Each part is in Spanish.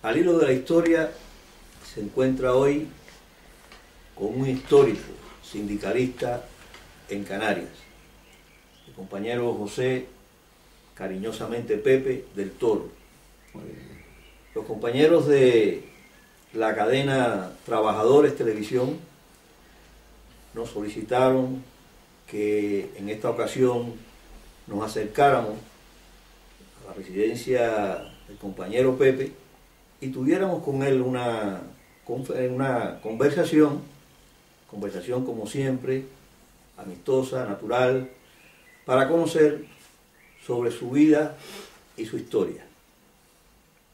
Al hilo de la historia se encuentra hoy con un histórico sindicalista en Canarias, el compañero José, cariñosamente Pepe del Toro. Los compañeros de la cadena Trabajadores Televisión nos solicitaron que en esta ocasión nos acercáramos a la residencia del compañero Pepe y tuviéramos con él una conversación como siempre, amistosa, natural, para conocer sobre su vida y su historia.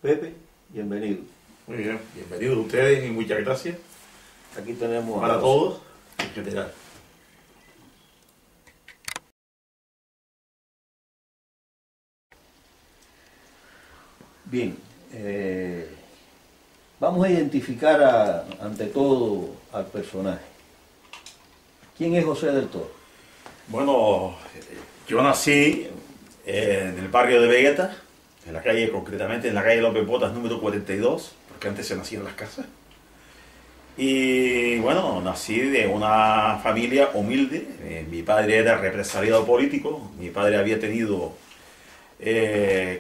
Pepe, bienvenido. Muy bien, bienvenidos ustedes y muchas gracias. Aquí tenemos para todos en general. Bien, vamos a identificar ante todo al personaje. ¿Quién es José del Toro? Bueno, yo nací en el barrio de Vegueta, en la calle, concretamente en la calle López Botas número 42, porque antes se nacían las casas. Y bueno, nací de una familia humilde. Mi padre era represaliado político, mi padre había tenido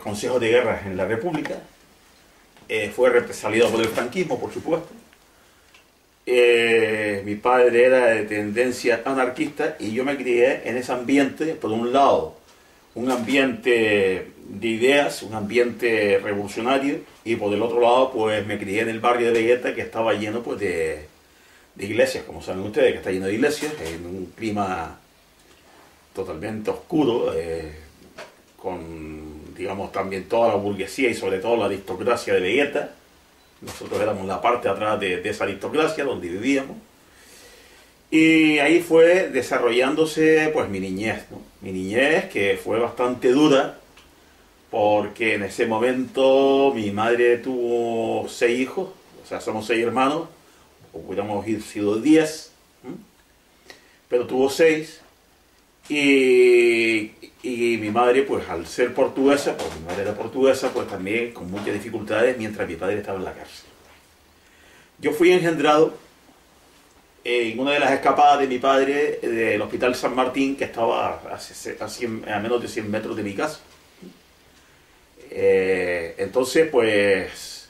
consejos de guerra en la República, fue represaliado por el franquismo, por supuesto. Mi padre era de tendencia anarquista y yo me crié en ese ambiente, por un lado, un ambiente de ideas, un ambiente revolucionario, y por el otro lado, pues me crié en el barrio de Vegueta, que estaba lleno pues de iglesias, como saben ustedes, que está lleno de iglesias, en un clima totalmente oscuro, con, digamos, también toda la burguesía y sobre todo la aristocracia de Vegueta. Nosotros éramos la parte de atrás de esa aristocracia donde vivíamos. Y ahí fue desarrollándose pues mi niñez, ¿no? Mi niñez, que fue bastante dura, porque en ese momento mi madre tuvo 6 hijos, o sea, somos 6 hermanos, o hubiéramos sido 10, pero tuvo 6, y mi madre, pues al ser portuguesa, pues mi madre era portuguesa, pues también con muchas dificultades mientras mi padre estaba en la cárcel. Yo fui engendrado en una de las escapadas de mi padre del Hospital San Martín, que estaba a menos de 100 metros de mi casa. Entonces, pues...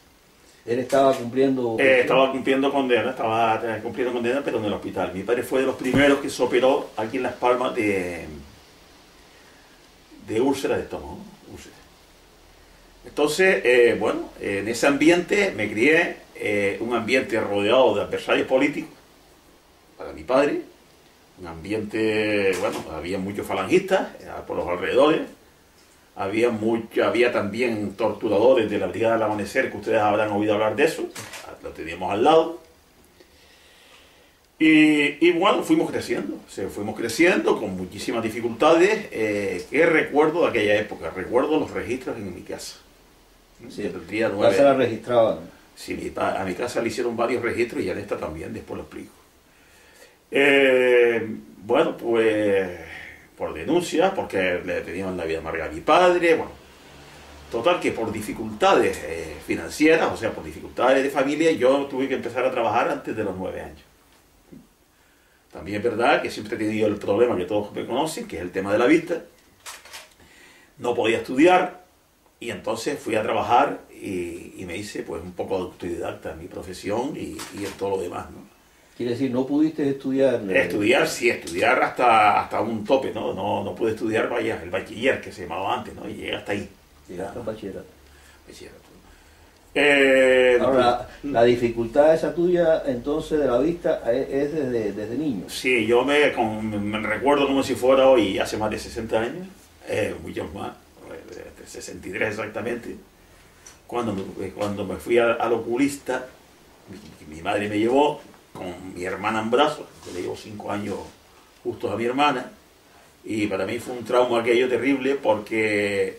Él estaba cumpliendo... estaba cumpliendo condena, pero en el hospital. Mi padre fue de los primeros que se operó aquí en Las Palmas de úlcera de estómago, ¿no? Úlcera. Entonces, bueno, en ese ambiente me crié, un ambiente rodeado de adversarios políticos, para mi padre, un ambiente, bueno, había muchos falangistas por los alrededores, había también torturadores de la Brigada del Amanecer, que ustedes habrán oído hablar de eso, lo teníamos al lado. Y bueno, fuimos creciendo con muchísimas dificultades. ¿Qué recuerdo de aquella época? Recuerdo los registros en mi casa. Sí, ¿la casa la registraban? Sí, a mi casa le hicieron varios registros y a esta también, después lo explico. Bueno, pues por denuncias, porque le tenían la vida amarga a mi padre, bueno, total que por dificultades financieras, o sea, por dificultades de familia, yo tuve que empezar a trabajar antes de los 9 años. También es verdad que siempre he tenido el problema que todos me conocen, que es el tema de la vista. No podía estudiar y entonces fui a trabajar y me hice pues un poco autodidacta en mi profesión y en todo lo demás, ¿no? Quiere decir, ¿no pudiste estudiar? Estudiar, sí, estudiar hasta un tope, ¿no? No pude estudiar, vaya, el bachiller, que se llamaba antes, ¿no? Y llegué hasta ahí. Llegaste al bachillerato. Ahora, la dificultad esa tuya, entonces, de la vista, es desde niño. Sí, yo me recuerdo como si fuera hoy, hace más de 60 años, muchos más, 63 exactamente, cuando me fui al oculista, mi madre me llevó con mi hermana en brazos, yo le llevo 5 años justos a mi hermana, y para mí fue un trauma aquello terrible, porque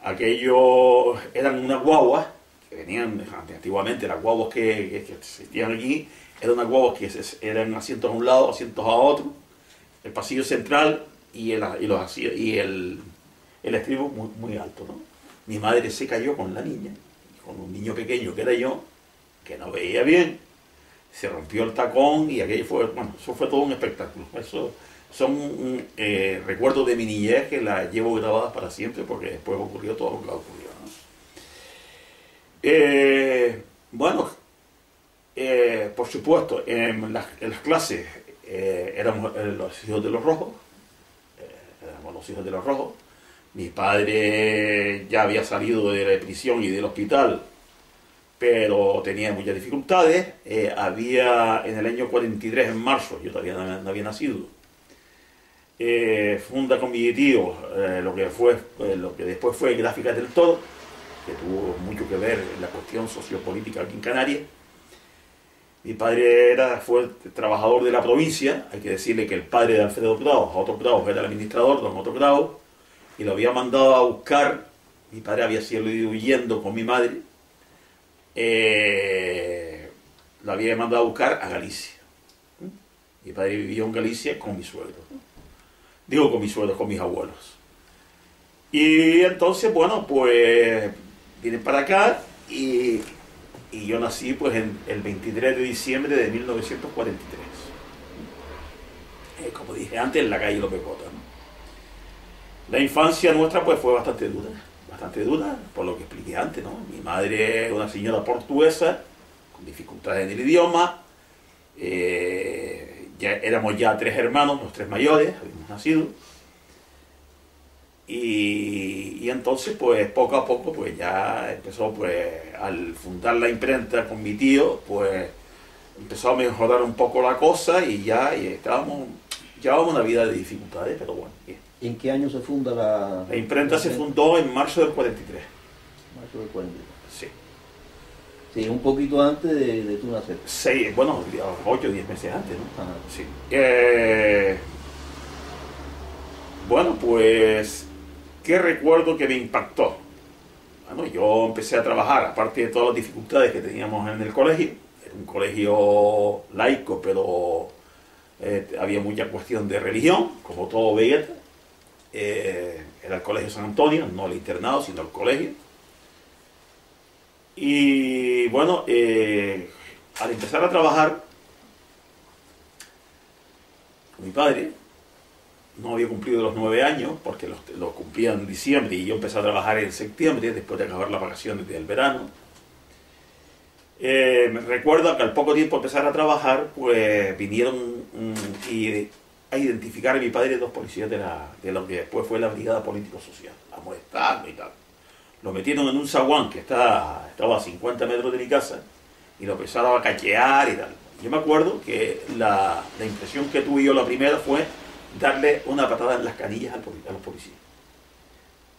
aquello eran unas guaguas, que venían antiguamente, las guaguas que existían aquí, eran unas guaguas que eran asientos a un lado, asientos a otro, el pasillo central y el estribo muy, muy alto, ¿no? Mi madre se cayó con la niña, con un niño pequeño que era yo, que no veía bien, se rompió el tacón y aquello fue, bueno, eso fue todo un espectáculo. Eso son recuerdos de mi niñez que las llevo grabadas para siempre porque después ocurrió todo lo que ocurrió, ¿no? Bueno, por supuesto, en las clases éramos los hijos de los rojos, éramos los hijos de los rojos. Mi padre ya había salido de la prisión y del hospital, pero tenía muchas dificultades. Había en el año 43, en marzo, yo todavía no había nacido, funda con mi tío lo que después fue Gráficas del Toro, que tuvo mucho que ver en la cuestión sociopolítica aquí en Canarias. Mi padre fue trabajador de la provincia. Hay que decirle que el padre de Alfredo Kraus, Otto Kraus, era el administrador, don Otto Kraus, y lo había mandado a buscar. Mi padre había sido ido huyendo con mi madre, lo había mandado a buscar a Galicia. Mi padre vivió en Galicia con mis suegros. Digo con mis suegros, con mis abuelos. Y entonces, bueno, pues vine para acá y yo nací pues el 23 de diciembre de 1943. Como dije antes, en la calle López Cota, ¿no? La infancia nuestra pues fue bastante dura, por lo que expliqué antes, ¿no? Mi madre era una señora portuguesa, con dificultades en el idioma. Éramos ya 3 hermanos, los 3 mayores, habíamos nacido. Y entonces, pues poco a poco, pues ya empezó, pues al fundar la imprenta con mi tío, pues empezó a mejorar un poco la cosa y llevábamos una vida de dificultades, pero bueno, bien. ¿En qué año se funda la...? La imprenta se fundó en marzo del 43. Marzo del 43. Sí. Sí, un poquito antes de tu nacer. 8 o 10 meses antes, ¿no? Ajá. Sí. Bueno, pues, ¿qué recuerdo que me impactó? Bueno, yo empecé a trabajar, aparte de todas las dificultades que teníamos en el colegio. Era un colegio laico, pero había mucha cuestión de religión, como todo Vegeta. Era el Colegio San Antonio, no el internado, sino el colegio. Y bueno, al empezar a trabajar con mi padre, no había cumplido los 9 años, porque los cumplía en diciembre y yo empecé a trabajar en septiembre, después de acabar las vacaciones del verano. Me recuerdo que al poco tiempo de empezar a trabajar, pues vinieron a identificar a mi padre 2 policías de lo que después fue la Brigada Político-Social, a molestarlo y tal. Lo metieron en un zaguán que estaba a 50 metros de mi casa y lo empezaron a cachear y tal. Yo me acuerdo que la impresión que tuve yo la primera fue darle una patada en las canillas a los policías.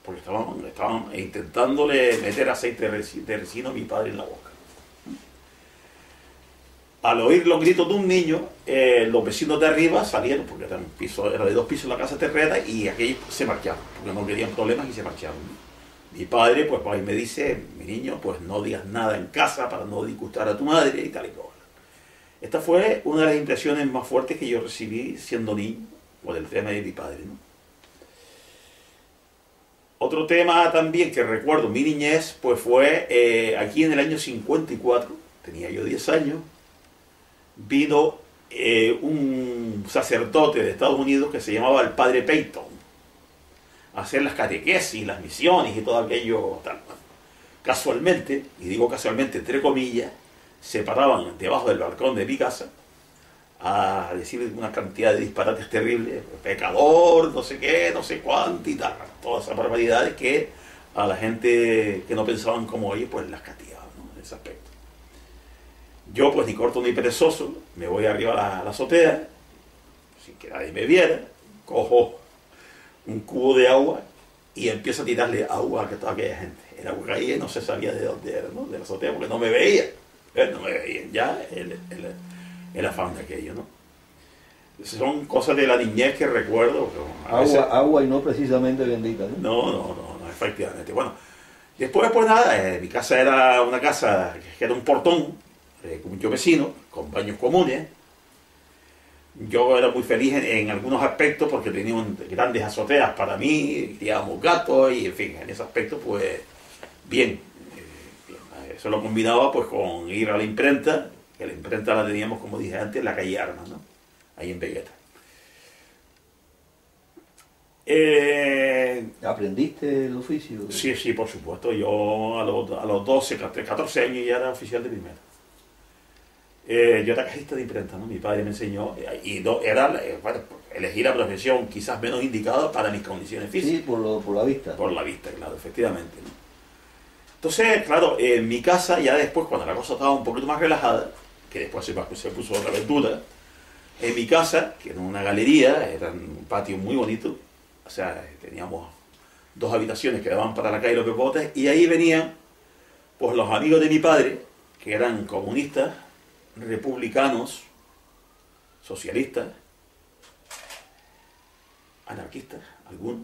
Porque estaban intentándole meter aceite de resino a mi padre en la boca. Al oír los gritos de un niño, los vecinos de arriba salieron, porque era de 2 pisos la casa terrena, y aquellos se marcharon, porque no querían problemas y se marcharon. Mi padre, pues ahí me dice, mi niño, pues no digas nada en casa para no disgustar a tu madre y tal y cual. Esta fue una de las impresiones más fuertes que yo recibí siendo niño, por el tema de mi padre, ¿no? Otro tema también que recuerdo mi niñez, pues fue aquí en el año 54, tenía yo 10 años, vino un sacerdote de Estados Unidos que se llamaba el Padre Peyton a hacer las catequesis, las misiones y todo aquello tal. Casualmente, y digo casualmente entre comillas, se paraban debajo del balcón de mi casa a decir una cantidad de disparates terribles, pecador, no sé qué, no sé cuánto y tal, todas esas barbaridades que a la gente que no pensaban como ellos pues las castigaban, ¿no? En ese aspecto. Yo, pues ni corto ni perezoso, me voy arriba a la azotea, sin que nadie me viera, cojo un cubo de agua y empiezo a tirarle agua a toda aquella gente. El agua caía y no se sabía de dónde era, ¿no? De la azotea, porque no me veía. No me veían ya el afán de aquello, ¿no? Son cosas de la niñez que recuerdo. Agua y no precisamente bendita, ¿no? No, efectivamente. Bueno, después, pues nada, mi casa era una casa que era un portón, con muchos vecinos, con baños comunes. Yo era muy feliz en algunos aspectos porque teníamos grandes azoteas para mí, criábamos gatos y en fin, en ese aspecto pues bien. eso lo combinaba pues con ir a la imprenta, que la imprenta la teníamos, como dije antes, en la calle Armas, ¿no? Ahí en Vegueta. ¿Aprendiste el oficio? Sí, sí, por supuesto. Yo a los 12, 14 años ya era oficial de primera. Yo era cajista de imprenta, ¿no? Mi padre me enseñó, y era, bueno, elegí la profesión quizás menos indicada para mis condiciones físicas. Sí, por la vista. Por la vista, claro, efectivamente, ¿no? Entonces, claro, en mi casa, ya después, cuando la cosa estaba un poquito más relajada, que después se puso otra vez dura, en mi casa, que era una galería, era un patio muy bonito, o sea, teníamos 2 habitaciones que daban para la calle Los Pepotes, y ahí venían pues los amigos de mi padre, que eran comunistas, republicanos, socialistas, anarquistas, algunos,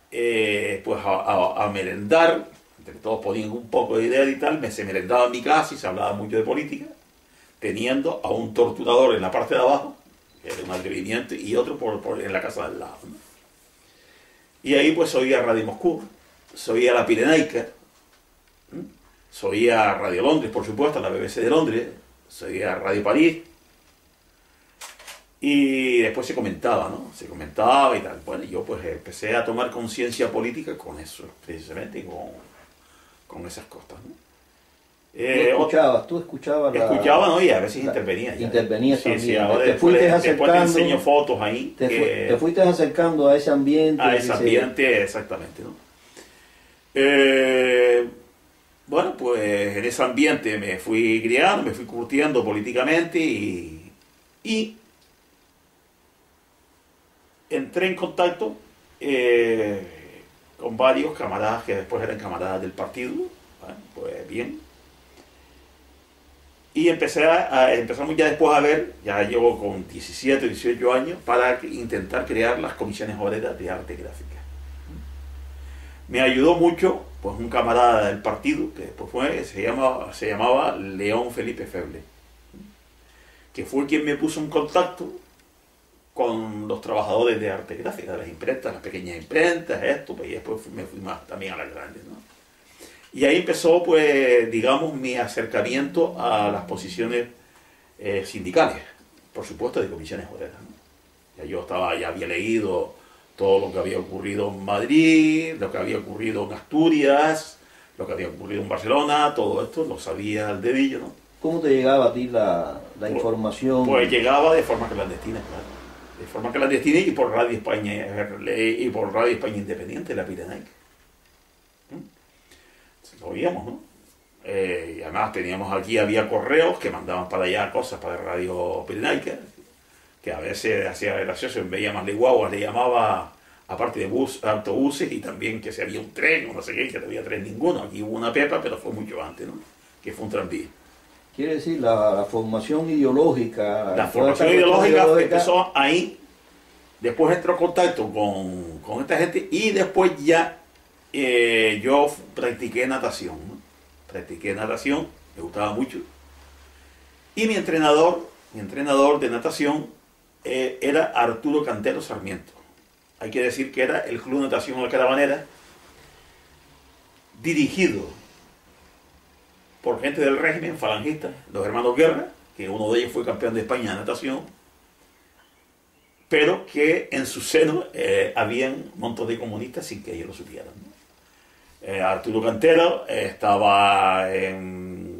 pues a merendar, entre todos ponían un poco de idea y tal, se merendaba en mi casa y se hablaba mucho de política, teniendo a un torturador en la parte de abajo, que era un atrevimiento, y otro en la casa del lado, ¿no? Y ahí pues oía Radio Moscú, oía la Pirenaica, oía Radio Londres, por supuesto, la BBC de Londres, oía Radio París, y después se comentaba, ¿no? Se comentaba y tal. Bueno, yo pues empecé a tomar conciencia política con eso, precisamente, con esas cosas, ¿no? Tú escuchabas escuchaba, ¿no? Y a veces intervenía. Intervenías sí, también. Sí, ahora después te enseño fotos ahí. Te fuiste acercando a ese ambiente. A ese ambiente, exactamente, ¿no? Bueno, pues en ese ambiente me fui criando, me fui curtiendo políticamente y entré en contacto con varios camaradas que después eran camaradas del partido. Bueno, pues bien. Y empezamos ya después a ver, ya llevo con 17, 18 años, para intentar crear las comisiones obreras de arte gráfica. Me ayudó mucho pues un camarada del partido, que después se llamaba León Felipe Feble, que fue quien me puso en contacto con los trabajadores de arte gráfica, de las imprentas, las pequeñas imprentas, pues, y después me fui más también a las grandes, ¿no? Y ahí empezó, pues, digamos, mi acercamiento a las posiciones sindicales, por supuesto, de comisiones obreras, ¿no? Ya había leído todo lo que había ocurrido en Madrid, lo que había ocurrido en Asturias, lo que había ocurrido en Barcelona, todo esto lo sabía al dedillo, ¿no? ¿Cómo te llegaba a ti la información? Pues llegaba de forma clandestina, claro. De forma clandestina y por Radio España Independiente, la Pirenaica. Lo oíamos, ¿no? Y además había correos que mandaban para allá cosas para Radio Pirenaica, que a veces hacía gracioso, veía más de guaguas, le llamaba, aparte de autobuses, y también que si había un tren o no sé qué, que no había tren ninguno. Aquí hubo una pepa, pero fue mucho antes, ¿no? Que fue un tranvía. Quiere decir, la formación ideológica... La formación ideológica empezó ahí, después entró en contacto con esta gente, y después ya yo practiqué natación, ¿no? Me gustaba mucho. Y mi entrenador de natación era Arturo Cantero Sarmiento. Hay que decir que era el Club Natación La Caravanera, dirigido por gente del régimen falangista, los hermanos Guerra, que uno de ellos fue campeón de España de natación, pero que en su seno habían un montón de comunistas sin que ellos lo supieran, ¿no? Arturo Cantero estaba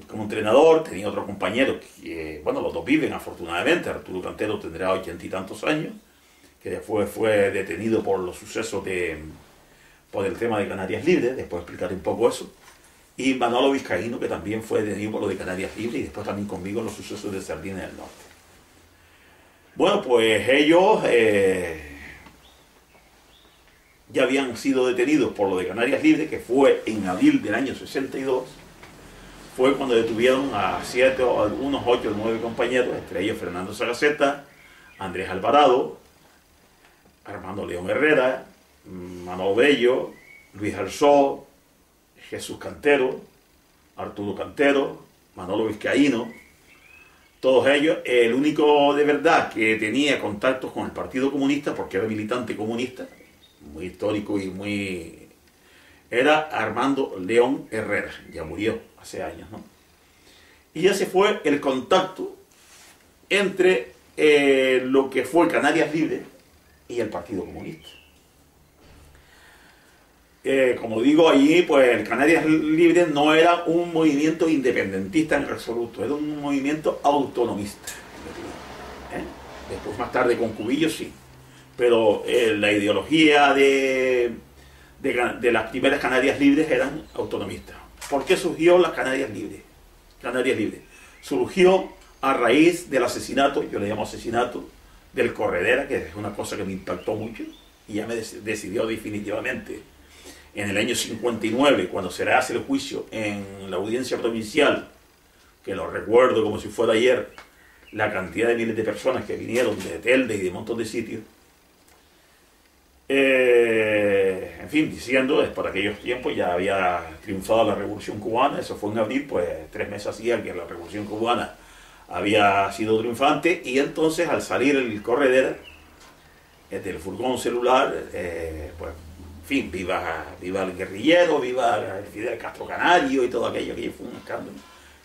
como entrenador, tenía otro compañero que, bueno, los dos viven afortunadamente. Arturo Cantero tendrá 80 y tantos años, que después fue detenido por los sucesos por el tema de Canarias Libres, después explicaré un poco eso. Y Manolo Vizcaíno, que también fue detenido por lo de Canarias Libres y después también conmigo en los sucesos de Sardina del Norte. Bueno, pues ellos ya habían sido detenidos por lo de Canarias Libres, que fue en abril del año 62. Fue cuando detuvieron a unos 8 o 9 compañeros, entre ellos Fernando Sagaceta, Andrés Alvarado, Armando León Herrera, Manolo Bello, Luis Alzó, Jesús Cantero, Arturo Cantero, Manolo Vizcaíno. Todos ellos, el único de verdad que tenía contactos con el Partido Comunista, porque era militante comunista, muy histórico y muy era Armando León Herrera, ya murió hace años, ¿no? Y ese fue el contacto entre lo que fue Canarias Libre y el Partido Comunista. Como digo, allí pues el Canarias Libre no era un movimiento independentista en absoluto, era un movimiento autonomista. Después más tarde con Cubillo sí, pero la ideología de las primeras Canarias Libres eran autonomistas. ¿Por qué surgió las Canarias Libres? Canarias Libres surgió a raíz del asesinato, yo le llamo asesinato, del Corredera, que es una cosa que me impactó mucho, y ya me decidió definitivamente en el año 59, cuando se le hace el juicio en la audiencia provincial, que lo recuerdo como si fuera ayer, la cantidad de miles de personas que vinieron de Telde y de un montón de sitios. En fin, diciendo, por aquellos tiempos ya había triunfado la Revolución Cubana, eso fue en abril, pues 3 meses hacía que la Revolución Cubana había sido triunfante, y entonces al salir el Corredera del furgón celular, pues en fin, viva el guerrillero, viva el Fidel Castro Canario y todo aquello, que fue un escándalo,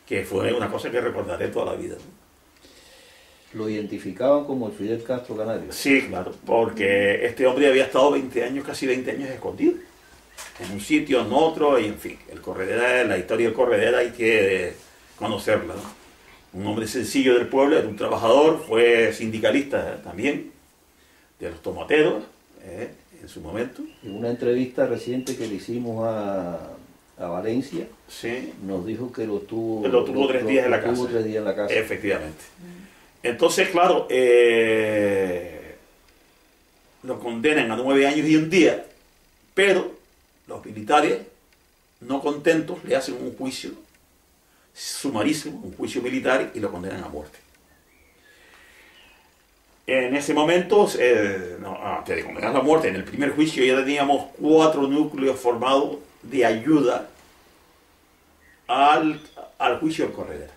que fue una cosa que recordaré toda la vida, ¿no? Lo identificaban como el Fidel Castro Canario. Sí, claro, porque este hombre había estado 20 años, casi 20 años escondido, en un sitio, en otro, y en fin, el Corredera, la historia del Corredera hay que conocerla, ¿no? Un hombre sencillo del pueblo, era un trabajador, fue sindicalista también, de los tomateros, en su momento. En una entrevista reciente que le hicimos a Valencia, sí, nos dijo que lo tuvo 3 días en la casa. Tuvo 3 días en la casa. Efectivamente. Entonces, claro, lo condenan a 9 años y 1 día, pero los militares, no contentos, le hacen un juicio sumarísimo, un juicio militar, y lo condenan a muerte. En ese momento, te condenan a muerte. En el primer juicio ya teníamos 4 núcleos formados de ayuda al juicio del Corredera.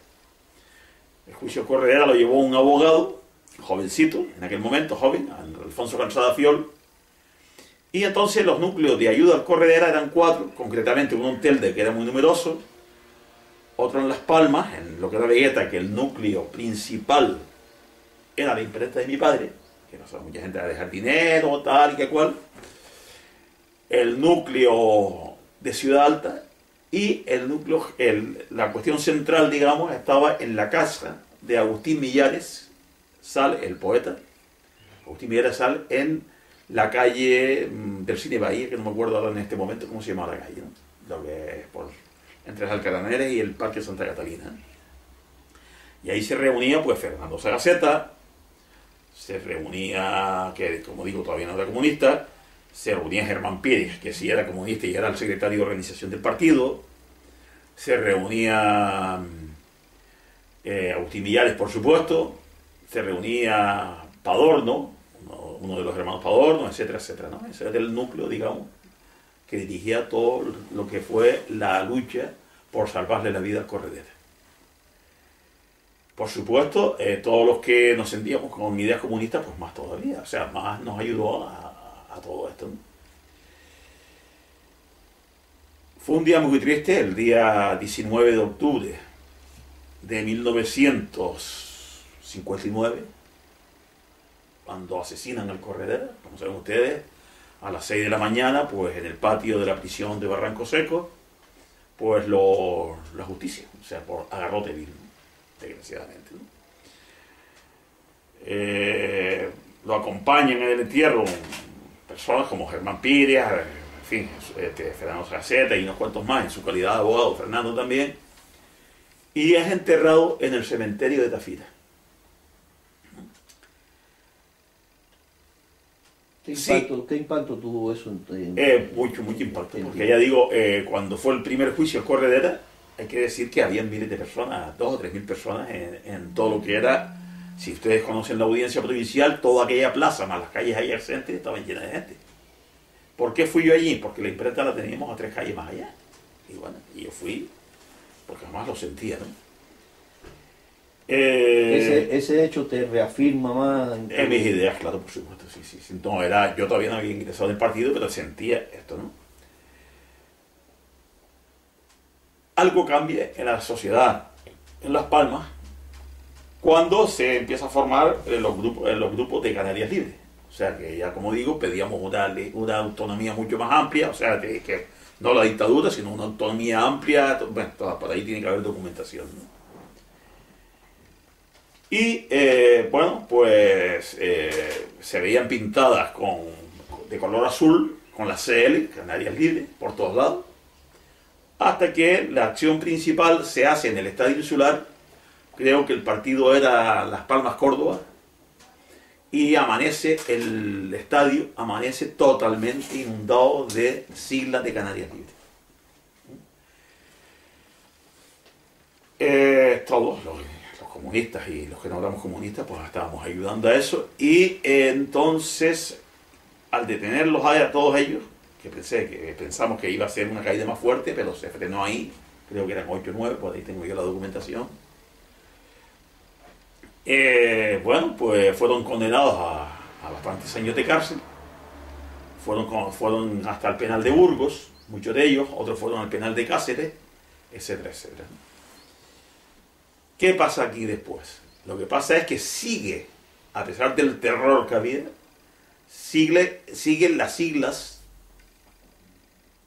El juicio Corredera lo llevó un abogado, jovencito, en aquel momento, joven, Alfonso Cansada Fiol, y entonces los núcleos de ayuda al Corredera eran 4, concretamente uno en Telde, que era muy numeroso, otro en Las Palmas, en lo que era Vegueta, que el núcleo principal era la imprenta de mi padre, que no sabe, mucha gente era de jardinero, tal y que cual, el núcleo de Ciudad Alta, y el núcleo, la cuestión central, digamos, estaba en la casa de Agustín Millares Sal, el poeta. Agustín Millares Sal, en la calle del Cine Bahía, que no me acuerdo ahora en este momento cómo se llama la calle, ¿no? Lo que es entre las Alcaraneras y el Parque Santa Catalina. Y ahí se reunía, pues, Fernando Sagaceta, se reunía, que como digo todavía no era comunista, se reunía Germán Pérez, que sí era comunista y era el secretario de organización del partido, se reunía Agustín Millares, por supuesto, se reunía Padorno, uno de los hermanos Padorno, etcétera, etcétera, ¿no? Ese era el núcleo, digamos, que dirigía todo lo que fue la lucha por salvarle la vida al Corredera. Por supuesto, todos los que nos sentíamos con ideas comunistas, pues más todavía, o sea, más nos ayudó a todo esto, ¿no? Fue un día muy triste, el día 19 de octubre de 1959, cuando asesinan al Corredera, como saben ustedes, a las 6 de la mañana, pues en el patio de la prisión de Barranco Seco, pues la justicia, o sea, por agarrote vil, ¿no? Desgraciadamente, ¿no? Lo acompañan en el entierro personas como Germán Pires, en fin, Fernando Sagaceta y unos cuantos más, en su calidad de abogado, Fernando también, y es enterrado en el cementerio de Tafira. ¿Qué impacto tuvo eso mucho impacto, porque ya digo, cuando fue el primer juicio al Corredera, hay que decir que habían miles de personas, 2 o 3 mil personas en todo lo que era, si ustedes conocen la audiencia provincial, toda aquella plaza, más las calles adyacentes, estaban llenas de gente. ¿Por qué fui yo allí? Porque la imprenta la teníamos a 3 calles más allá. Y bueno, y yo fui, porque además lo sentía, ¿no? Ese hecho te reafirma más en mis ideas, claro, por supuesto, sí. No, yo todavía no había ingresado en el partido, pero sentía esto, ¿no? algo cambia en la sociedad en Las Palmas cuando se empieza a formar los grupos de Canarias Libres. O sea que ya, como digo, pedíamos una autonomía mucho más amplia, o sea, que no la dictadura, sino una autonomía amplia. Bueno, por ahí tiene que haber documentación, ¿no? Y bueno, pues se veían pintadas de color azul con la CL, Canarias Libres, por todos lados, hasta que la acción principal se hace en el Estadio Insular. Creo que el partido era Las Palmas Córdoba, y el estadio amanece totalmente inundado de siglas de Canarias Libres. Todos los comunistas y los que no éramos comunistas, pues estábamos ayudando a eso, y entonces, al detenerlos a todos ellos, que pensamos que iba a ser una caída más fuerte, pero se frenó ahí, creo que eran 8 o 9, por ahí tengo yo la documentación. Bueno, pues fueron condenados a bastantes años de cárcel, fueron hasta el penal de Burgos, muchos de ellos, otros fueron al penal de Cáceres, etcétera, etcétera. ¿Qué pasa aquí después? Lo que pasa es que sigue, a pesar del terror que había, siguen las siglas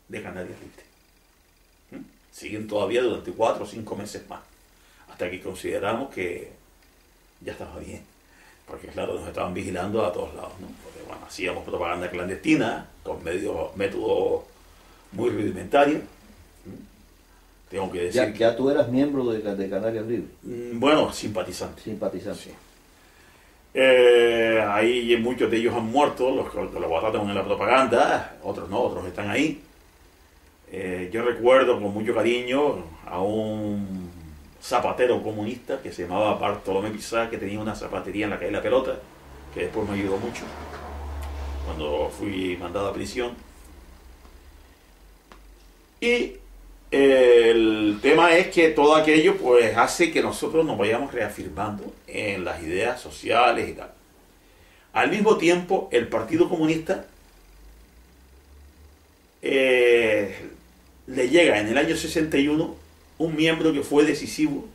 de Canarias Libres. Siguen todavía durante 4 o 5 meses más, hasta que consideramos que ya estaba bien, porque claro, nos estaban vigilando a todos lados, ¿no? Porque bueno, hacíamos propaganda clandestina con métodos muy rudimentarios. Tengo que decir ya tú eras miembro de Canarias Libres. Bueno, simpatizante. Simpatizante. Sí. Ahí muchos de ellos han muerto, los que los mataron en la propaganda, otros no, otros están ahí. Yo recuerdo con mucho cariño a un zapatero comunista que se llamaba Bartolomé Pizá, que tenía una zapatería en la calle La Pelota, que después me ayudó mucho cuando fui mandado a prisión. Y el tema es que todo aquello pues hace que nosotros nos vayamos reafirmando en las ideas sociales y tal. Al mismo tiempo, el Partido Comunista le llega en el año 61 un miembro que fue decisivo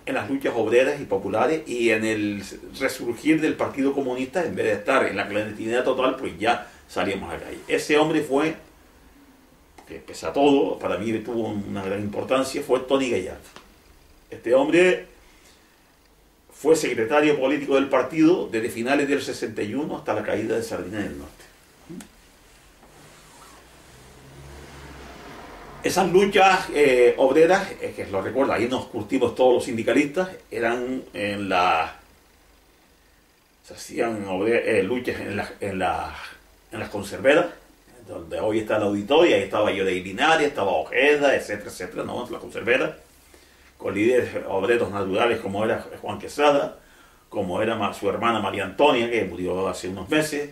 en las luchas obreras y populares y en el resurgir del Partido Comunista. En vez de estar en la clandestinidad total, pues ya salíamos a la calle. Ese hombre fue, que pese a todo, para mí tuvo una gran importancia, fue Toni Gaillard. Este hombre fue secretario político del partido desde finales del 61 hasta la caída de Sardina del Norte. Esas luchas obreras, que lo recuerdo, ahí nos curtimos todos los sindicalistas, eran se hacían luchas en las conserveras, donde hoy está el auditorio. Ahí estaba yo de Linares, estaba Ojeda, etcétera, etcétera, ¿no? La conservera, con líderes obreros naturales como era Juan Quesada, como era su hermana María Antonia, que murió hace unos meses.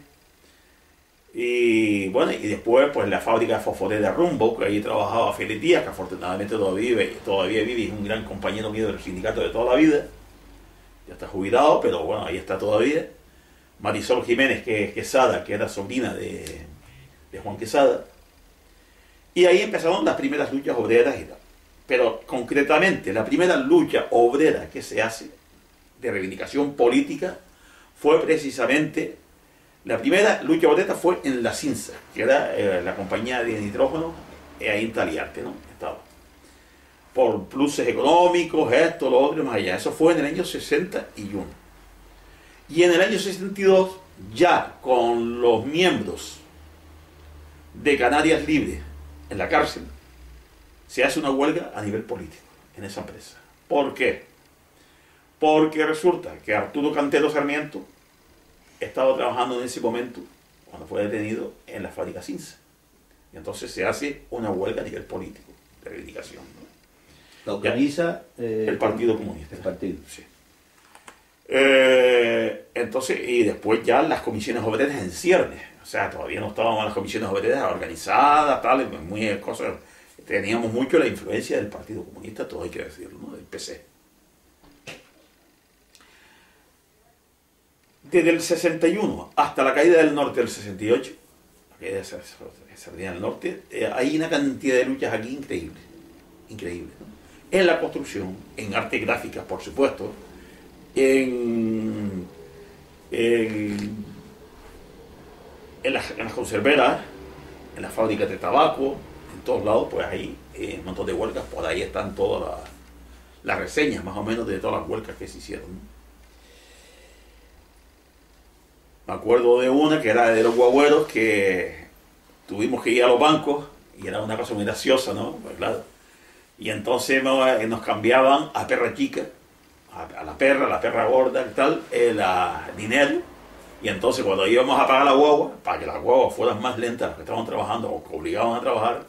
Y bueno, y después pues la fábrica fosforera Rumbo, que ahí trabajaba Félix Díaz, que afortunadamente todavía vive, y es un gran compañero mío del sindicato de toda la vida. Ya está jubilado, pero bueno, ahí está todavía. Marisol Jiménez Quesada, que era sobrina de Juan Quesada. Y ahí empezaron las primeras luchas obreras y tal. Pero concretamente, la primera lucha obrera que se hace de reivindicación política fue precisamente, la primera lucha obrera fue en la Cinza, que era la compañía de nitrógeno, ahí en Taliarte, ¿no? Estaba. Por pluses económicos, esto, lo otro, más allá. Eso fue en el año 61. Y en el año 62, ya con los miembros de Canarias Libres en la cárcel, se hace una huelga a nivel político en esa empresa. ¿Por qué? Porque resulta que Arturo Cantero Sarmiento estaba trabajando en ese momento, cuando fue detenido, en la fábrica Cinza. Y entonces se hace una huelga a nivel político de reivindicación, ¿no? La organiza el Partido Comunista. El partido. Sí. Entonces, y después ya las comisiones obreras en ciernes. O sea, todavía no estábamos las comisiones obreras organizadas, tal, muy cosas. Teníamos mucho la influencia del Partido Comunista, todo hay que decirlo, ¿no? Del PC. Desde el 61 hasta la caída del norte del 68, la caída de Sardina del Norte, hay una cantidad de luchas aquí increíbles. increíble, ¿no? En la construcción, en arte gráfica, por supuesto, en, en, en las conserveras, en las fábricas de tabaco, en todos lados, pues hay un montón de huelgas, por ahí están todas las reseñas más o menos de todas las huelgas que se hicieron, ¿no? Me acuerdo de una que era de los guagüeros, que tuvimos que ir a los bancos y era una cosa muy graciosa, ¿no? Pues claro. Y entonces nos cambiaban a perra chica, a la perra gorda y tal, dinero. Y entonces cuando íbamos a pagar la guagua, para que las guaguas fueran más lentas, las que estaban trabajando o que obligaban a trabajar,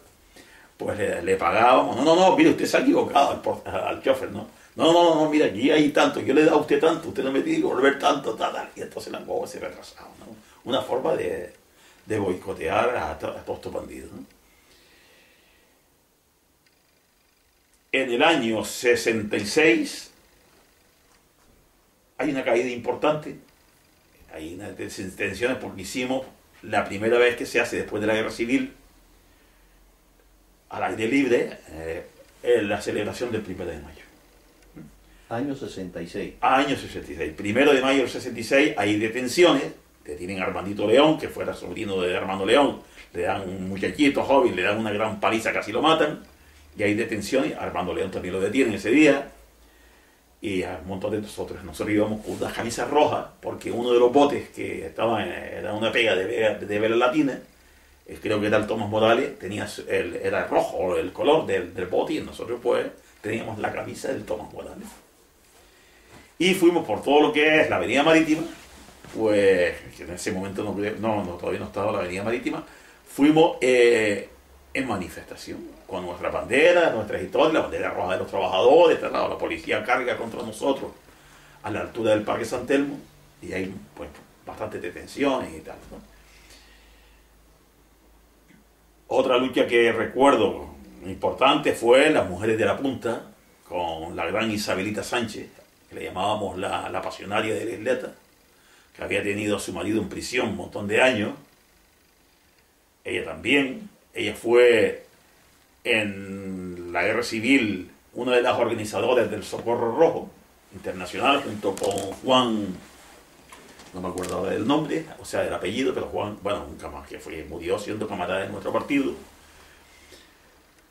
pues le pagábamos. No, mire, usted se ha equivocado al chofer, ¿no? No, mira, aquí hay tanto, yo le he dado a usted tanto, usted no me tiene que volver tanto, tal. Y entonces las guaguas se retrasaban, ¿no? Una forma de boicotear a todos estos bandidos, ¿no? En el año 66 hay una caída importante, hay unas detenciones porque hicimos la primera vez que se hace después de la guerra civil al aire libre la celebración del 1 de mayo. Año 66. Año 66. 1 de mayo del 66 hay detenciones. Detienen a Armandito León, que fuera sobrino de Armando León. Le dan un muchachito joven, le dan una gran paliza, casi lo matan. Y hay detenciones. Armando León también lo detienen ese día. Y a un montón de nosotros íbamos con unas camisas rojas, porque uno de los botes que estaba era una pega de vela latina, creo que era el Tomás Morales, era rojo el color del bote, y nosotros pues teníamos la camisa del Tomás Morales. Y fuimos por todo lo que es la avenida marítima, pues que en ese momento todavía no estaba la avenida marítima. Fuimos en manifestación con nuestra bandera, nuestras historias, la bandera roja de los trabajadores, la policía carga contra nosotros a la altura del Parque San Telmo, y hay pues bastantes detenciones y tal, ¿no? Otra lucha que recuerdo importante fue las mujeres de la Punta, con la gran Isabelita Sánchez, que le llamábamos la pasionaria de la isleta, que había tenido a su marido en prisión un montón de años. Ella también. Ella fue en la guerra civil una de las organizadoras del Socorro Rojo Internacional, junto con Juan, no me acuerdo ahora del nombre, o sea, del apellido, pero Juan, bueno, nunca más, que murió siendo camarada de nuestro partido.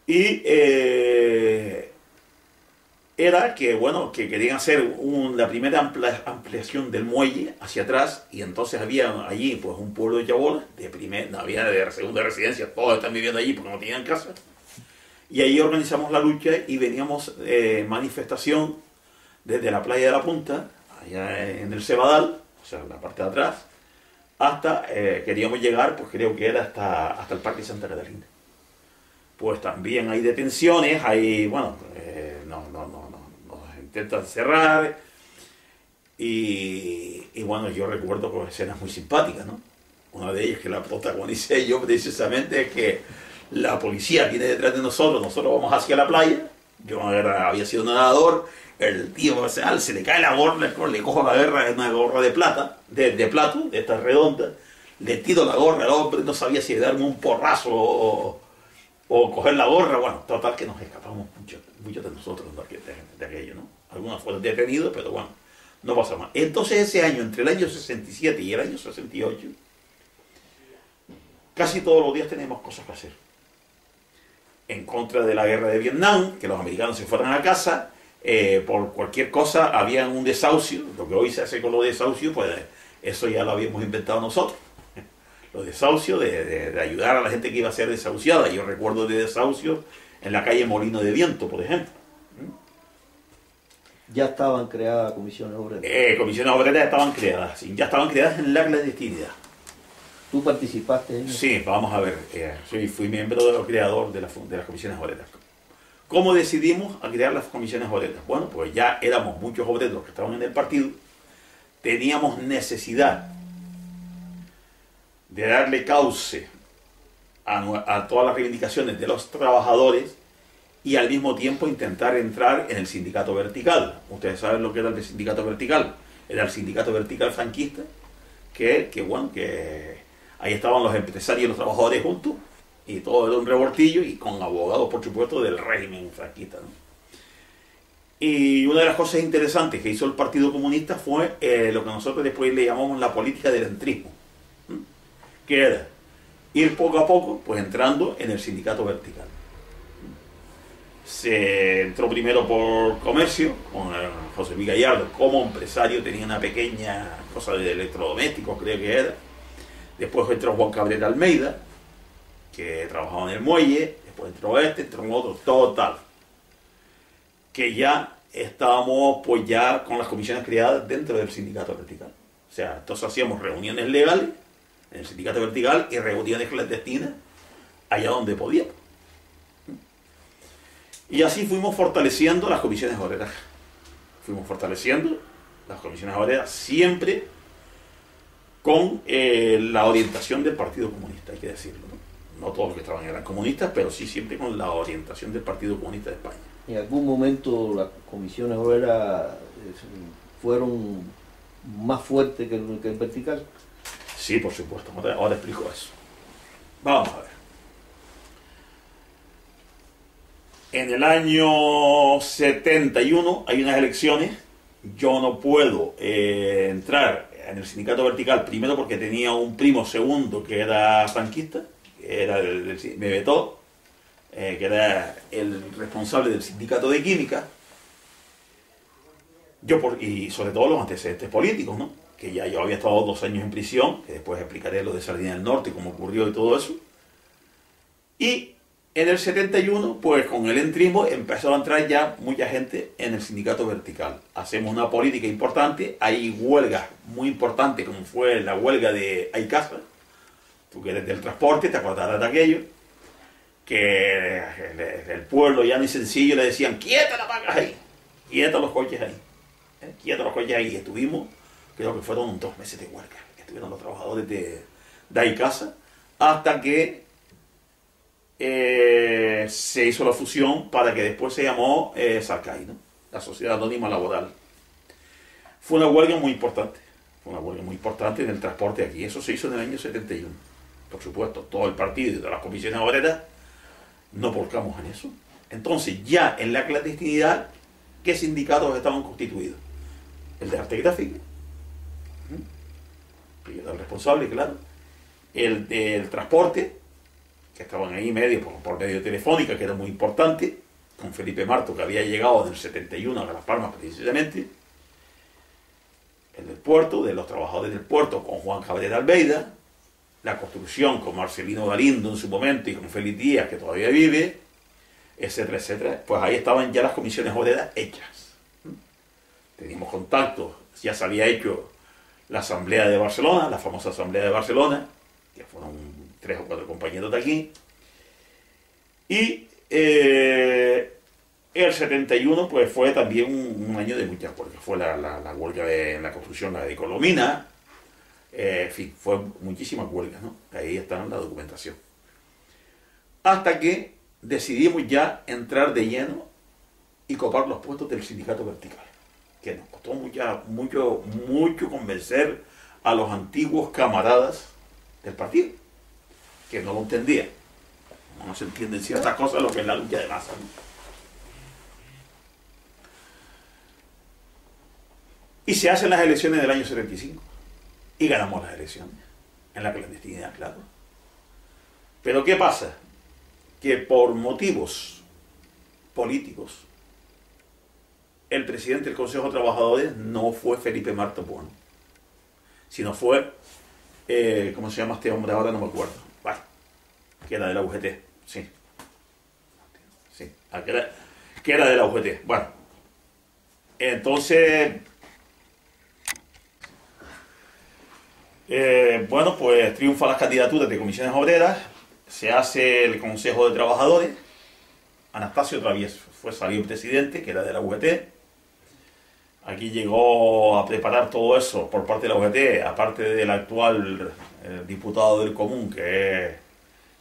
Y era que, bueno, que querían hacer la primera ampliación del muelle hacia atrás, y entonces había allí pues un pueblo de chabolas, había de segunda residencia, todos están viviendo allí porque no tenían casa, y ahí organizamos la lucha y veníamos manifestación desde la playa de la Punta, allá en el Cebadal, o sea, en la parte de atrás, hasta, queríamos llegar, pues creo que era hasta el Parque Santa Catalina. Pues también hay detenciones, hay, bueno, nos intentan cerrar, y bueno, yo recuerdo con escenas muy simpáticas, ¿no? Una de ellas que la protagonicé yo precisamente es que la policía viene detrás de nosotros vamos hacia la playa, yo había sido nadador, el tío se le cae la gorra, le cojo la gorra, es una gorra de plata, de plato, de esta redonda, le tiro la gorra al hombre, no sabía si darme un porrazo o coger la gorra. Bueno, total que nos escapamos muchos de nosotros de aquello, ¿no? Algunos fueron detenidos, pero bueno, no pasa más. Entonces ese año, entre el año 67 y el año 68, casi todos los días teníamos cosas que hacer. En contra de la guerra de Vietnam, que los americanos se fueran a casa, por cualquier cosa había un desahucio. Lo que hoy se hace con los desahucios, pues eso ya lo habíamos inventado nosotros. Los desahucios, de ayudar a la gente que iba a ser desahuciada. Yo recuerdo de desahucios en la calle Molino de Viento, por ejemplo. ¿Ya estaban creadas comisiones obreras? Comisiones obreras estaban creadas, sí, ya estaban creadas en la clandestinidad. ¿Tú participaste en eso? Sí, vamos a ver, fui miembro de los creadores de las comisiones obreras. ¿Cómo decidimos a crear las comisiones obreras? Bueno, pues ya éramos muchos obreros que estaban en el partido, teníamos necesidad de darle cauce a todas las reivindicaciones de los trabajadores y al mismo tiempo intentar entrar en el sindicato vertical. Ustedes saben lo que era el sindicato vertical. Era el sindicato vertical franquista, que ahí estaban los empresarios y los trabajadores juntos, y todo era un revoltillo, y con abogados, por supuesto, del régimen franquista, ¿no? Y una de las cosas interesantes que hizo el Partido Comunista fue lo que nosotros después le llamamos la política del entrismo, ¿sí? Que era ir poco a poco, pues entrando en el sindicato vertical. Se entró primero por comercio, con José Luis Gallardo como empresario, tenía una pequeña cosa de electrodomésticos, creo que era. Después entró Juan Cabrera Almeida, que trabajaba en el muelle. Después entró otro, total. Que ya estábamos pues ya con las comisiones creadas dentro del sindicato vertical. O sea, entonces hacíamos reuniones legales en el sindicato vertical y reuniones clandestinas allá donde podíamos. Y así fuimos fortaleciendo las comisiones obreras. Fuimos fortaleciendo las comisiones obreras siempre con la orientación del Partido Comunista, hay que decirlo, ¿no? No todos los que estaban eran comunistas, pero sí siempre con la orientación del Partido Comunista de España. ¿En algún momento las comisiones obreras fueron más fuertes que el vertical? Sí, por supuesto. Ahora explico eso. Vamos a ver. En el año 71 hay unas elecciones. Yo no puedo entrar en el sindicato vertical, primero porque tenía un primo segundo que era franquista, que era me vetó, que era el responsable del sindicato de química. Y sobre todo los antecedentes políticos, ¿no? Que ya yo había estado 2 años en prisión, que después explicaré lo de Sardina del Norte, cómo ocurrió y todo eso. Y en el 71, pues con el entrismo empezó a entrar ya mucha gente en el sindicato vertical. Hacemos una política importante, hay huelgas muy importantes, como fue la huelga de Aicasa. Tú que eres del transporte, te acordarás de aquello, que el pueblo ya ni sencillo le decían, quieta la vaca ahí, quieta los coches ahí, quieta los coches ahí. Y estuvimos, creo que fueron 2 meses de huelga, estuvieron los trabajadores de Aicasa, hasta que se hizo la fusión para que después se llamó SACAI, ¿no? La Sociedad Anónima Laboral. Fue una huelga muy importante, en el transporte aquí. Eso se hizo en el año 71. Por supuesto, todo el partido y todas las comisiones obreras nos volcamos en eso. Entonces, ya en la clandestinidad, ¿qué sindicatos estaban constituidos? El de arte gráfica, que era el responsable, claro. El del transporte, que estaban ahí medio por medio de Telefónica, que era muy importante, con Felipe Marto, que había llegado en el 71 a Las Palmas precisamente. El del puerto, de los trabajadores del puerto, con Juan Cabrera Almeida. La construcción con Marcelino Galindo en su momento y con Félix Díaz, que todavía vive, etcétera, etcétera. Pues ahí estaban ya las comisiones obreras hechas. Teníamos contactos, ya se había hecho la Asamblea de Barcelona, la famosa Asamblea de Barcelona, que fueron 3 o 4 compañeros de aquí. Y el 71 pues fue también un año de muchas huelgas. Fue la huelga en la construcción, la de Colomina. En fin, fue muchísimas huelgas, ¿no? Ahí está en la documentación. Hasta que decidimos ya entrar de lleno y copar los puestos del sindicato vertical. Que nos costó mucho convencer a los antiguos camaradas del partido, que no lo entendían. No se entienden ciertas cosas, lo que es la lucha de masa, ¿no? Y se hacen las elecciones del año 75. Y ganamos las elecciones. En la clandestinidad, claro. Pero ¿qué pasa? Que por motivos políticos, el presidente del Consejo de Trabajadores no fue Felipe Marto Bueno, sino fue, ¿cómo se llama este hombre ahora? No me acuerdo. Bueno, que era de la UGT, sí. Sí, que era de la UGT. Bueno, entonces, bueno, pues triunfan las candidaturas de comisiones obreras, se hace el Consejo de Trabajadores, Anastasio Travieso salió presidente, que era de la UGT. Aquí llegó a preparar todo eso por parte de la UGT, aparte del actual diputado del Común, que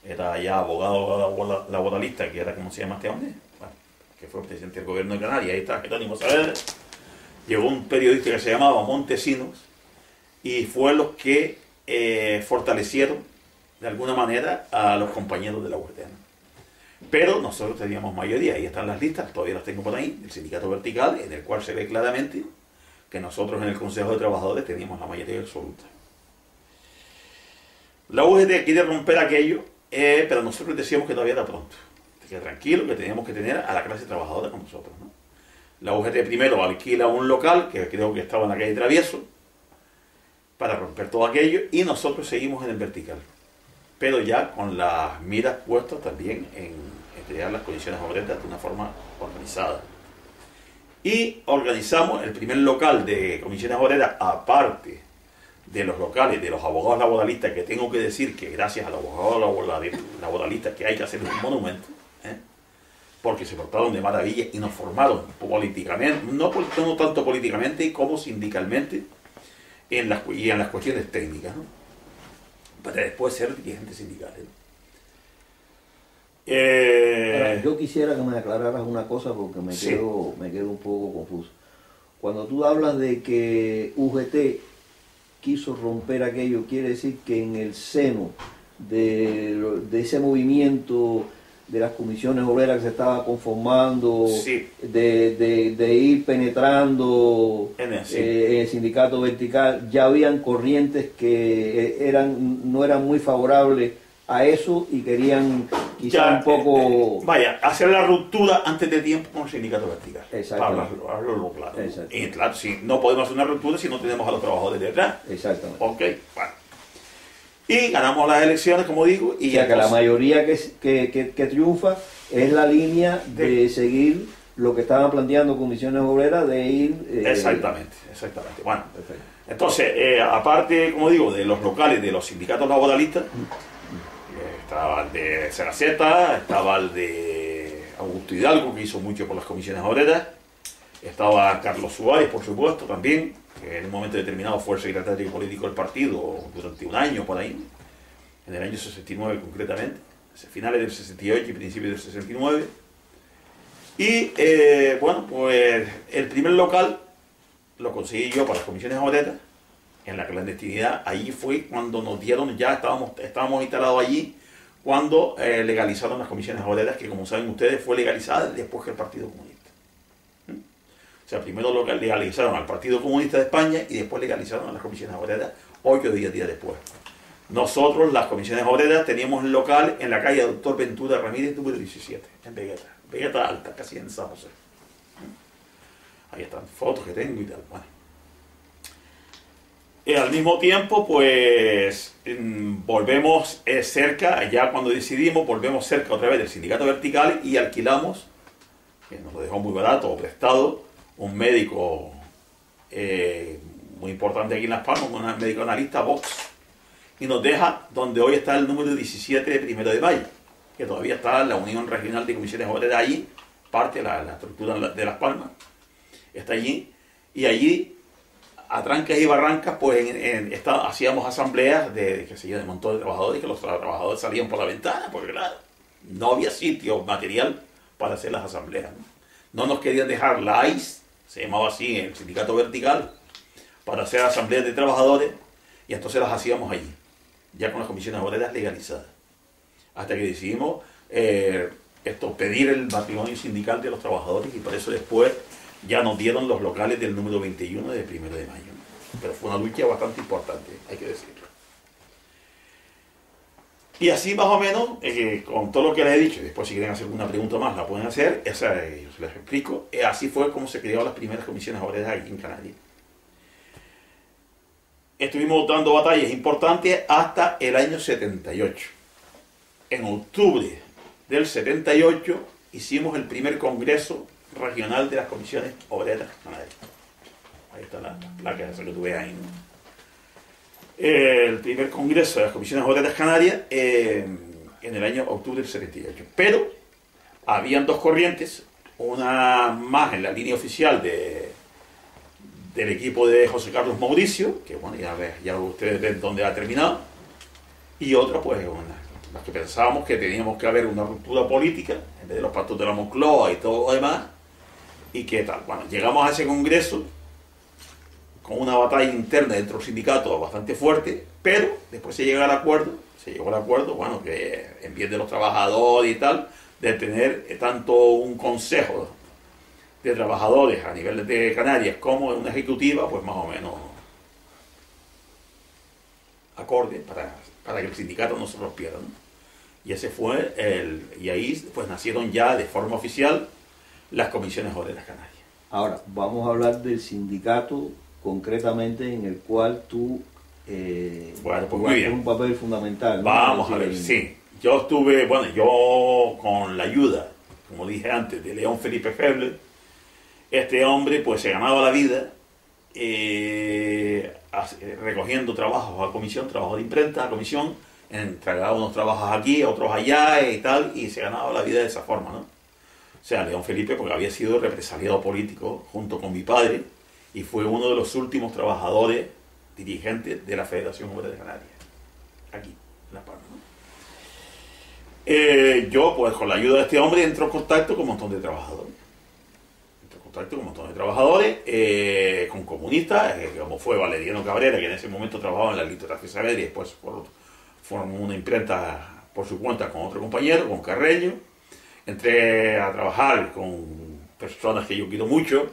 era ya abogado laboralista, que era, ¿cómo se llama este hombre? Bueno, que fue presidente del gobierno de Canarias. Ahí está Jerónimo Saavedra. Llegó un periodista que se llamaba Montesinos, y fue los que fortalecieron de alguna manera a los compañeros de la UGT, ¿no? Pero nosotros teníamos mayoría, ahí están las listas, todavía las tengo por ahí, del sindicato vertical, en el cual se ve claramente que nosotros en el Consejo de Trabajadores teníamos la mayoría absoluta. La UGT quiere romper aquello, pero nosotros decíamos que todavía era pronto, que tranquilo, que teníamos que tener a la clase trabajadora con nosotros, ¿no? La UGT primero alquila un local, que creo que estaba en la calle Travieso, para romper todo aquello, y nosotros seguimos en el vertical, pero ya con las miras puestas también en crear las condiciones obreras de una forma organizada. Y organizamos el primer local de comisiones obreras, aparte de los locales de los abogados laboralistas, que tengo que decir que gracias a los abogados laboralistas que hay que hacer un monumento, porque se portaron de maravilla y nos formaron políticamente, no tanto políticamente como sindicalmente, y en las cuestiones técnicas, ¿no? Para después ser dirigentes sindicales, ¿no? Ahora, yo quisiera que me aclararas una cosa porque me quedo un poco confuso. Cuando tú hablas de que UGT quiso romper aquello, quiere decir que en el seno de ese movimiento de las comisiones obreras que se estaba conformando, de ir penetrando en el sindicato vertical, ya habían corrientes que no eran muy favorables a eso y querían quizá un poco... hacer la ruptura antes de tiempo con el sindicato vertical. Exactamente. Para hablarlo claro. Y claro, si no podemos hacer una ruptura si no tenemos a los trabajadores detrás. Exactamente. Ok, bueno. Y ganamos las elecciones, como digo. Y o sea, que la mayoría que triunfa es la línea de seguir lo que estaban planteando comisiones obreras, de ir... Exactamente. Bueno, perfecto. Entonces, aparte, como digo, de los locales de los sindicatos laboralistas, estaba el de Seraceta, estaba el de Augusto Hidalgo, que hizo mucho por las comisiones obreras, estaba Carlos Suárez, por supuesto, también, que en un momento determinado fue el secretario político del partido durante un año, por ahí, en el año 69 concretamente, finales del 68 y principios del 69. Y bueno, pues el primer local lo conseguí yo para las comisiones obreras, en la clandestinidad. Allí fue cuando nos dieron, ya estábamos instalados allí, cuando legalizaron las comisiones obreras, que como saben ustedes fue legalizada después que el Partido Comunista. O sea, primero legalizaron al Partido Comunista de España y después legalizaron a las comisiones obreras 8 días después. Nosotros, las comisiones obreras, teníamos el local en la calle Doctor Ventura Ramírez, número 17, en Vegueta Alta, casi en San José. Ahí están fotos que tengo y tal. Bueno. Y al mismo tiempo, pues, volvemos cerca, ya cuando decidimos, volvemos cerca otra vez del sindicato vertical y alquilamos, que nos lo dejó muy barato o prestado, un médico muy importante aquí en Las Palmas, un médico analista, Vox, y nos deja donde hoy está el número 17 de 1 de Mayo, que todavía está la Unión Regional de Comisiones Obreras allí, parte de la estructura de Las Palmas, está allí, y allí, a trancas y barrancas, pues hacíamos asambleas de un montón de trabajadores, que los trabajadores salían por la ventana, porque claro, no había sitio material para hacer las asambleas, no nos querían dejar la AIS, se llamaba así el sindicato vertical, para hacer asambleas de trabajadores, y entonces las hacíamos allí, ya con las comisiones obreras legalizadas, hasta que decidimos pedir el matrimonio sindical de los trabajadores, y por eso después ya nos dieron los locales del número 21 de 1 de Mayo. Pero fue una lucha bastante importante, hay que decirlo. Y así más o menos, con todo lo que les he dicho, después si quieren hacer alguna pregunta más la pueden hacer, yo se les explico, así fue como se crearon las primeras comisiones obreras aquí en Canarias. Estuvimos dando batallas importantes hasta el año 78. En octubre del 78 hicimos el primer congreso regional de las comisiones obreras canarias. Ahí está la placa esa que tú ves ahí, ¿no? El primer congreso de las comisiones obreras canarias en el año octubre del 78. Pero habían dos corrientes, una más en la línea oficial del equipo de José Carlos Mauricio, que bueno, ya ustedes ven dónde ha terminado, y otra pues las que pensábamos que teníamos que haber una ruptura política en vez de los pactos de la Moncloa y todo lo demás, y qué tal. Bueno, llegamos a ese congreso con una batalla interna dentro del sindicato bastante fuerte, pero después se llegó al acuerdo, bueno, que en bien de los trabajadores y tal, de tener tanto un consejo de trabajadores a nivel de Canarias como una ejecutiva, pues más o menos acorde para que el sindicato no se rompiera, ¿no? Y ese fue y ahí pues nacieron ya de forma oficial las comisiones obreras canarias. Ahora, vamos a hablar del sindicato concretamente en el cual tú bueno, pues muy bien. un papel fundamental, ¿no? Vamos a ver, sí. Yo estuve, bueno, yo con la ayuda, como dije antes, de León Felipe Feble, este hombre pues se ganaba la vida recogiendo trabajos a comisión, trabajos de imprenta a comisión, entregaba unos trabajos aquí, otros allá y tal, y se ganaba la vida de esa forma, ¿no? O sea, León Felipe porque había sido represaliado político junto con mi padre y fue uno de los últimos trabajadores dirigentes de la Federación Obrera de Canarias, aquí, en La Palma, ¿no? Yo, pues con la ayuda de este hombre, entro en contacto con un montón de trabajadores. Con comunistas, como fue Valeriano Cabrera, que en ese momento trabajaba en la litografía Saavedra y después formó una imprenta por su cuenta con otro compañero, con Carreño. Entré a trabajar con personas que yo quiero mucho,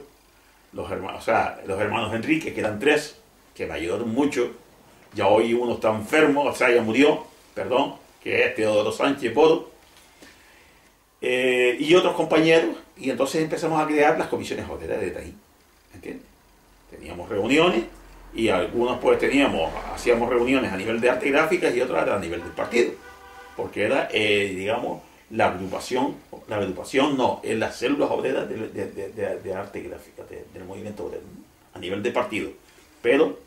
los hermanos Enrique, que eran 3, que me ayudaron mucho. Ya hoy uno está enfermo, o sea, ya murió, perdón, que es Teodoro Sánchez Bodo. Y otros compañeros, y entonces empezamos a crear las comisiones obreras de ahí, ¿entiendes? Teníamos reuniones, y algunos pues hacíamos reuniones a nivel de arte gráfica y otras a nivel del partido, porque era, digamos, la agrupación no, en las células obreras de arte gráfica, del movimiento obrero, ¿no? A nivel de partido. Pero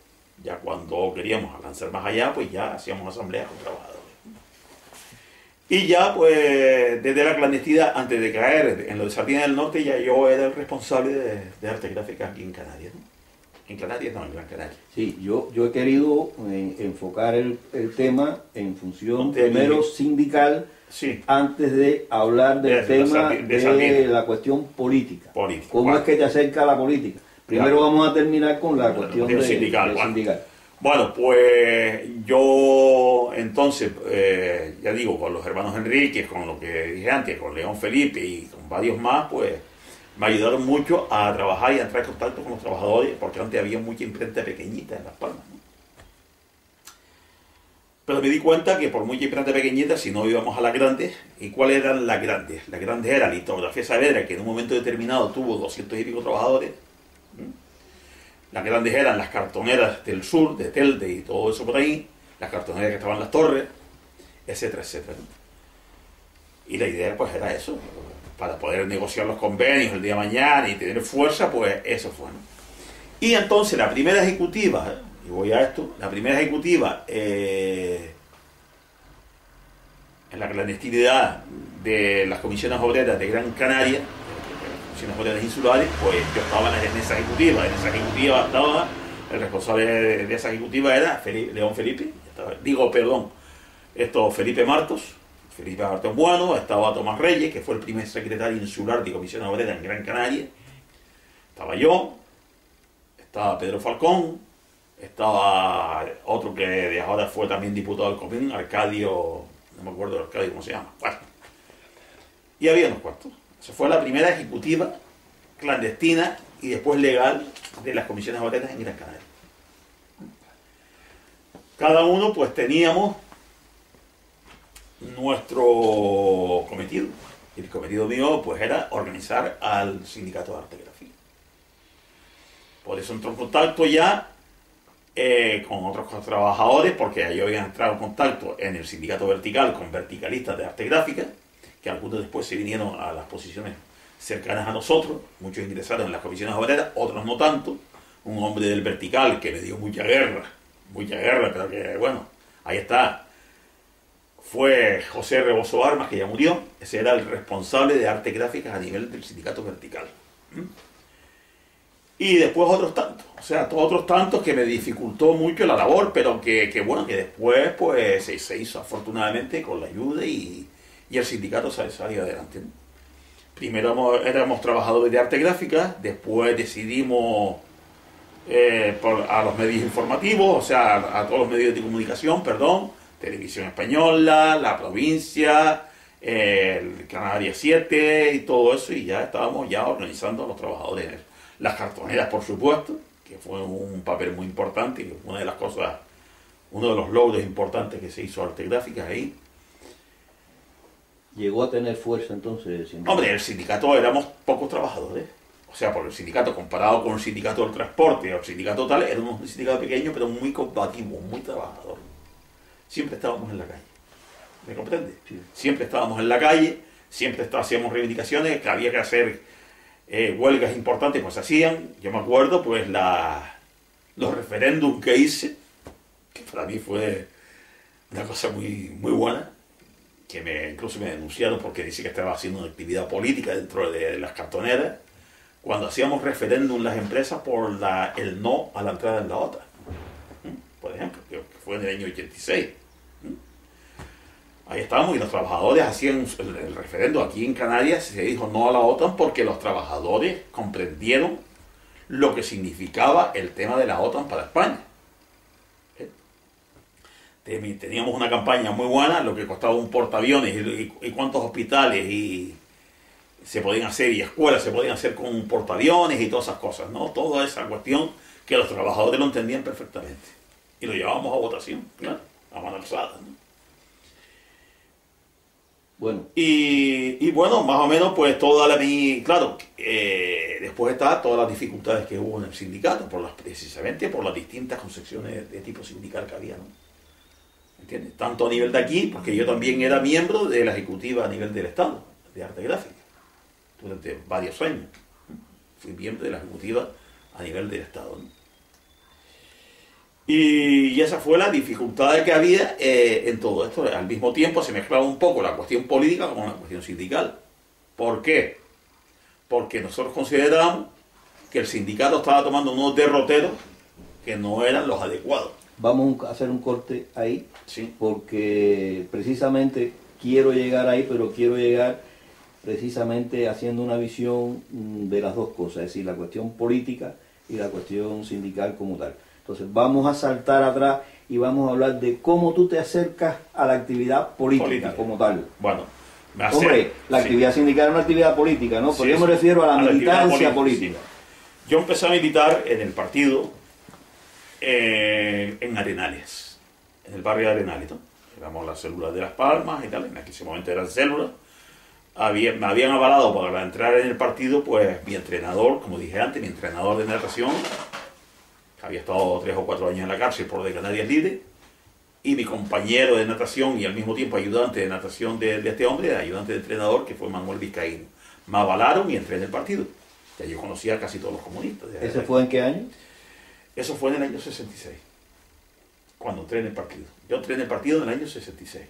ya cuando queríamos avanzar más allá, pues ya hacíamos asambleas con trabajadores. Y ya, pues, desde la clandestinidad, antes de caer en lo de Sardina del Norte, ya yo era el responsable de arte gráfica aquí en Canarias, ¿no? En Canarias, no, en Gran Canaria. Sí, yo he querido enfocar el tema en función primero sindical, sí, antes de hablar del tema de la cuestión política. ¿Cómo bueno, es que te acerca a la política? Primero vamos a terminar con la cuestión sindical. sindical. Bueno, pues yo entonces, ya digo, con los hermanos Enríquez, con lo que dije antes, con León Felipe y con varios más, pues me ayudaron mucho a trabajar y a entrar en contacto con los trabajadores, porque antes había mucha imprenta pequeñita en Las Palmas, ¿no? Pero me di cuenta que por mucha imprenta pequeñita, si no íbamos a las grandes, ¿y cuáles eran las grandes? Las grandes eran la litografía Saavedra, que en un momento determinado tuvo 200 y pico trabajadores. Las grandes eran las cartoneras del sur, de Telde y todo eso por ahí, las cartoneras que estaban en Las Torres, etcétera, etcétera. Y la idea pues era eso, para poder negociar los convenios el día de mañana y tener fuerza, pues eso fue, ¿no? Y entonces la primera ejecutiva, y voy a esto, la primera ejecutiva en la clandestinidad de las comisiones obreras de Gran Canaria, comisiones obreras insulares, pues yo estaba en esa ejecutiva. En esa ejecutiva estaba, el responsable de esa ejecutiva era León Felipe, Felipe Martos Bueno, estaba Tomás Reyes, que fue el primer secretario insular de comisiones obreras en Gran Canaria, estaba yo, estaba Pedro Falcón, estaba otro que de ahora fue también diputado del COPIN, Arcadio, no me acuerdo de Arcadio cómo se llama, bueno, y había unos cuantos. Esa fue la primera ejecutiva clandestina y después legal de las comisiones obreras en Gran Canaria. Cada uno pues teníamos nuestro cometido. Y el cometido mío pues era organizar al sindicato de arte gráfica. Por eso entró en contacto ya con otros trabajadores, porque yo había entrado en contacto en el sindicato vertical con verticalistas de arte gráfica, que algunos después se vinieron a las posiciones cercanas a nosotros, muchos ingresaron en las comisiones obreras, otros no tanto. Un hombre del vertical que me dio mucha guerra, pero que bueno, ahí está, fue José Rebozo Armas, que ya murió. Ese era el responsable de artes gráficas a nivel del sindicato vertical. Y después otros tantos que me dificultó mucho la labor, pero que bueno, que después pues se hizo afortunadamente con la ayuda y el sindicato salió adelante, ¿no? Primero éramos trabajadores de arte gráfica, después decidimos a los medios informativos, o sea, a todos los medios de comunicación, perdón, Televisión Española, La Provincia, el Canarias 7 y todo eso, y ya estábamos ya organizando a los trabajadores. Las cartoneras, por supuesto, que fue un papel muy importante, y una de las cosas, uno de los logros importantes que se hizo Arte Gráfica ahí. ¿Llegó a tener fuerza entonces el sindicato? Hombre, el sindicato éramos pocos trabajadores. O sea, por el sindicato, comparado con el sindicato del transporte o el sindicato tal, éramos un sindicato pequeño, pero muy combativo, muy trabajador. Siempre estábamos en la calle. ¿Me comprende? Sí. Siempre estábamos en la calle, siempre hacíamos reivindicaciones, que había que hacer huelgas importantes, pues hacían. Yo me acuerdo, pues, los referéndums que hice, que para mí fue una cosa muy, muy buena, que incluso me denunciaron porque dice que estaba haciendo una actividad política dentro de las cartoneras, cuando hacíamos referéndum las empresas por el no a la entrada en la OTAN, por ejemplo, que fue en el año 86. Ahí estábamos y los trabajadores hacían el referéndum. Aquí en Canarias se dijo no a la OTAN porque los trabajadores comprendieron lo que significaba el tema de la OTAN para España. Teníamos una campaña muy buena, lo que costaba un portaaviones y cuántos hospitales se podían hacer y escuelas se podían hacer con portaaviones y todas esas cosas, ¿no? Toda esa cuestión que los trabajadores lo entendían perfectamente. Y lo llevábamos a votación, claro, a mano alzada, ¿no? Bueno. Y bueno, más o menos pues claro, después está todas las dificultades que hubo en el sindicato, precisamente por las distintas concepciones de tipo sindical que había, ¿no? ¿Entiendes? Tanto a nivel de aquí, porque yo también era miembro de la ejecutiva a nivel del Estado, de Arte Gráfica, durante varios años. Fui miembro de la ejecutiva a nivel del Estado, ¿no? Y esa fue la dificultad que había en todo esto. Al mismo tiempo se mezclaba un poco la cuestión política con la cuestión sindical. ¿Por qué? Porque nosotros consideramos que el sindicato estaba tomando unos derroteros que no eran los adecuados. Vamos a hacer un corte ahí, Sí. Porque precisamente quiero llegar ahí, pero quiero llegar precisamente haciendo una visión de las dos cosas, es decir, la cuestión política y la cuestión sindical como tal. Entonces vamos a saltar atrás y vamos a hablar de cómo tú te acercas a la actividad política. Como tal. Bueno, hombre, la actividad sindical es una actividad política, ¿no? ¿Por qué me refiero a la militancia política? Sí. Yo empecé a militar en el partido en Arenales, en el barrio de Arenales, ¿no? Éramos las células de Las Palmas y tal, en aquel momento eran células. Me habían avalado para entrar en el partido, pues mi entrenador, como dije antes, mi entrenador de natación, que había estado 3 o 4 años en la cárcel por de Canarias Libre, y mi compañero de natación y al mismo tiempo ayudante de natación de este hombre, ayudante de entrenador, que fue Manuel Vizcaíno. Me avalaron y entré en el partido. Ya yo conocía a casi todos los comunistas. ¿Ese fue en qué año? Eso fue en el año 66, cuando entré en el partido. Yo entré en el partido en el año 66.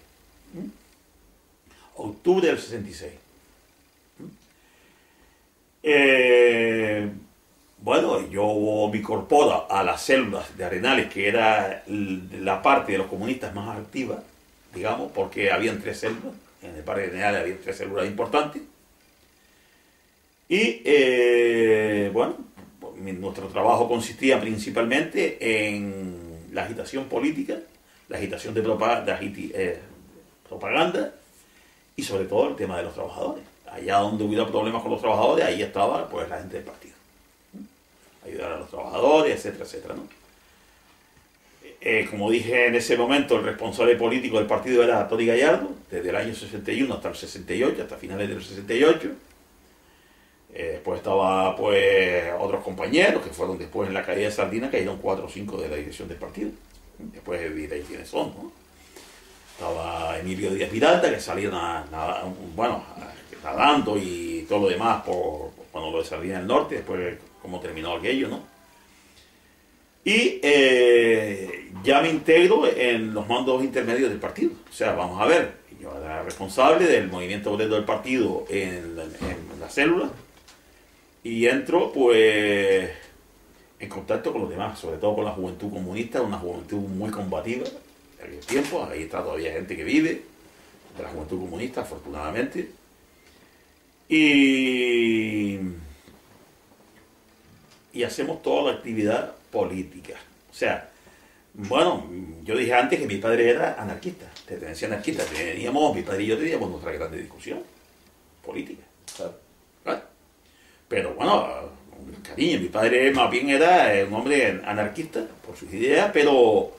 Octubre del 66. Bueno, yo me incorporo a las células de Arenales, que era la parte de los comunistas más activa, digamos, porque habían 3 células. En el barrio de Arenales había 3 células importantes. Y bueno, nuestro trabajo consistía principalmente en la agitación política, la agitación de propaganda y sobre todo el tema de los trabajadores. Allá donde hubiera problemas con los trabajadores, ahí estaba pues la gente del partido. Ayudar a los trabajadores, etcétera, etcétera, ¿no? Como dije en ese momento, el responsable político del partido era Tony Gallardo, desde el año 61 hasta el 68, hasta finales del 68. Después estaba pues otros compañeros que fueron después en la caída de Sardina, cayeron 4 o 5 de la dirección del partido. Después de quiénes son, ¿no? Estaba Emilio Díaz Miranda, que salía nadando y todo lo demás cuando lo de Sardina del Norte, después cómo terminó aquello, ¿no? Y ya me integro en los mandos intermedios del partido. O sea, vamos a ver, yo era responsable del movimiento obrero del partido en la célula y entro pues en contacto con los demás, sobre todo con la juventud comunista, una juventud muy combativa de aquel tiempo. Ahí está todavía gente que vive de la juventud comunista, afortunadamente. Y hacemos toda la actividad política. O sea, bueno, yo dije antes que mi padre era anarquista, de tendencia anarquista. Mi padre y yo teníamos nuestra gran discusión política. Claro. ¿Vale? Pero bueno, con cariño, mi padre más bien era un hombre anarquista por sus ideas, pero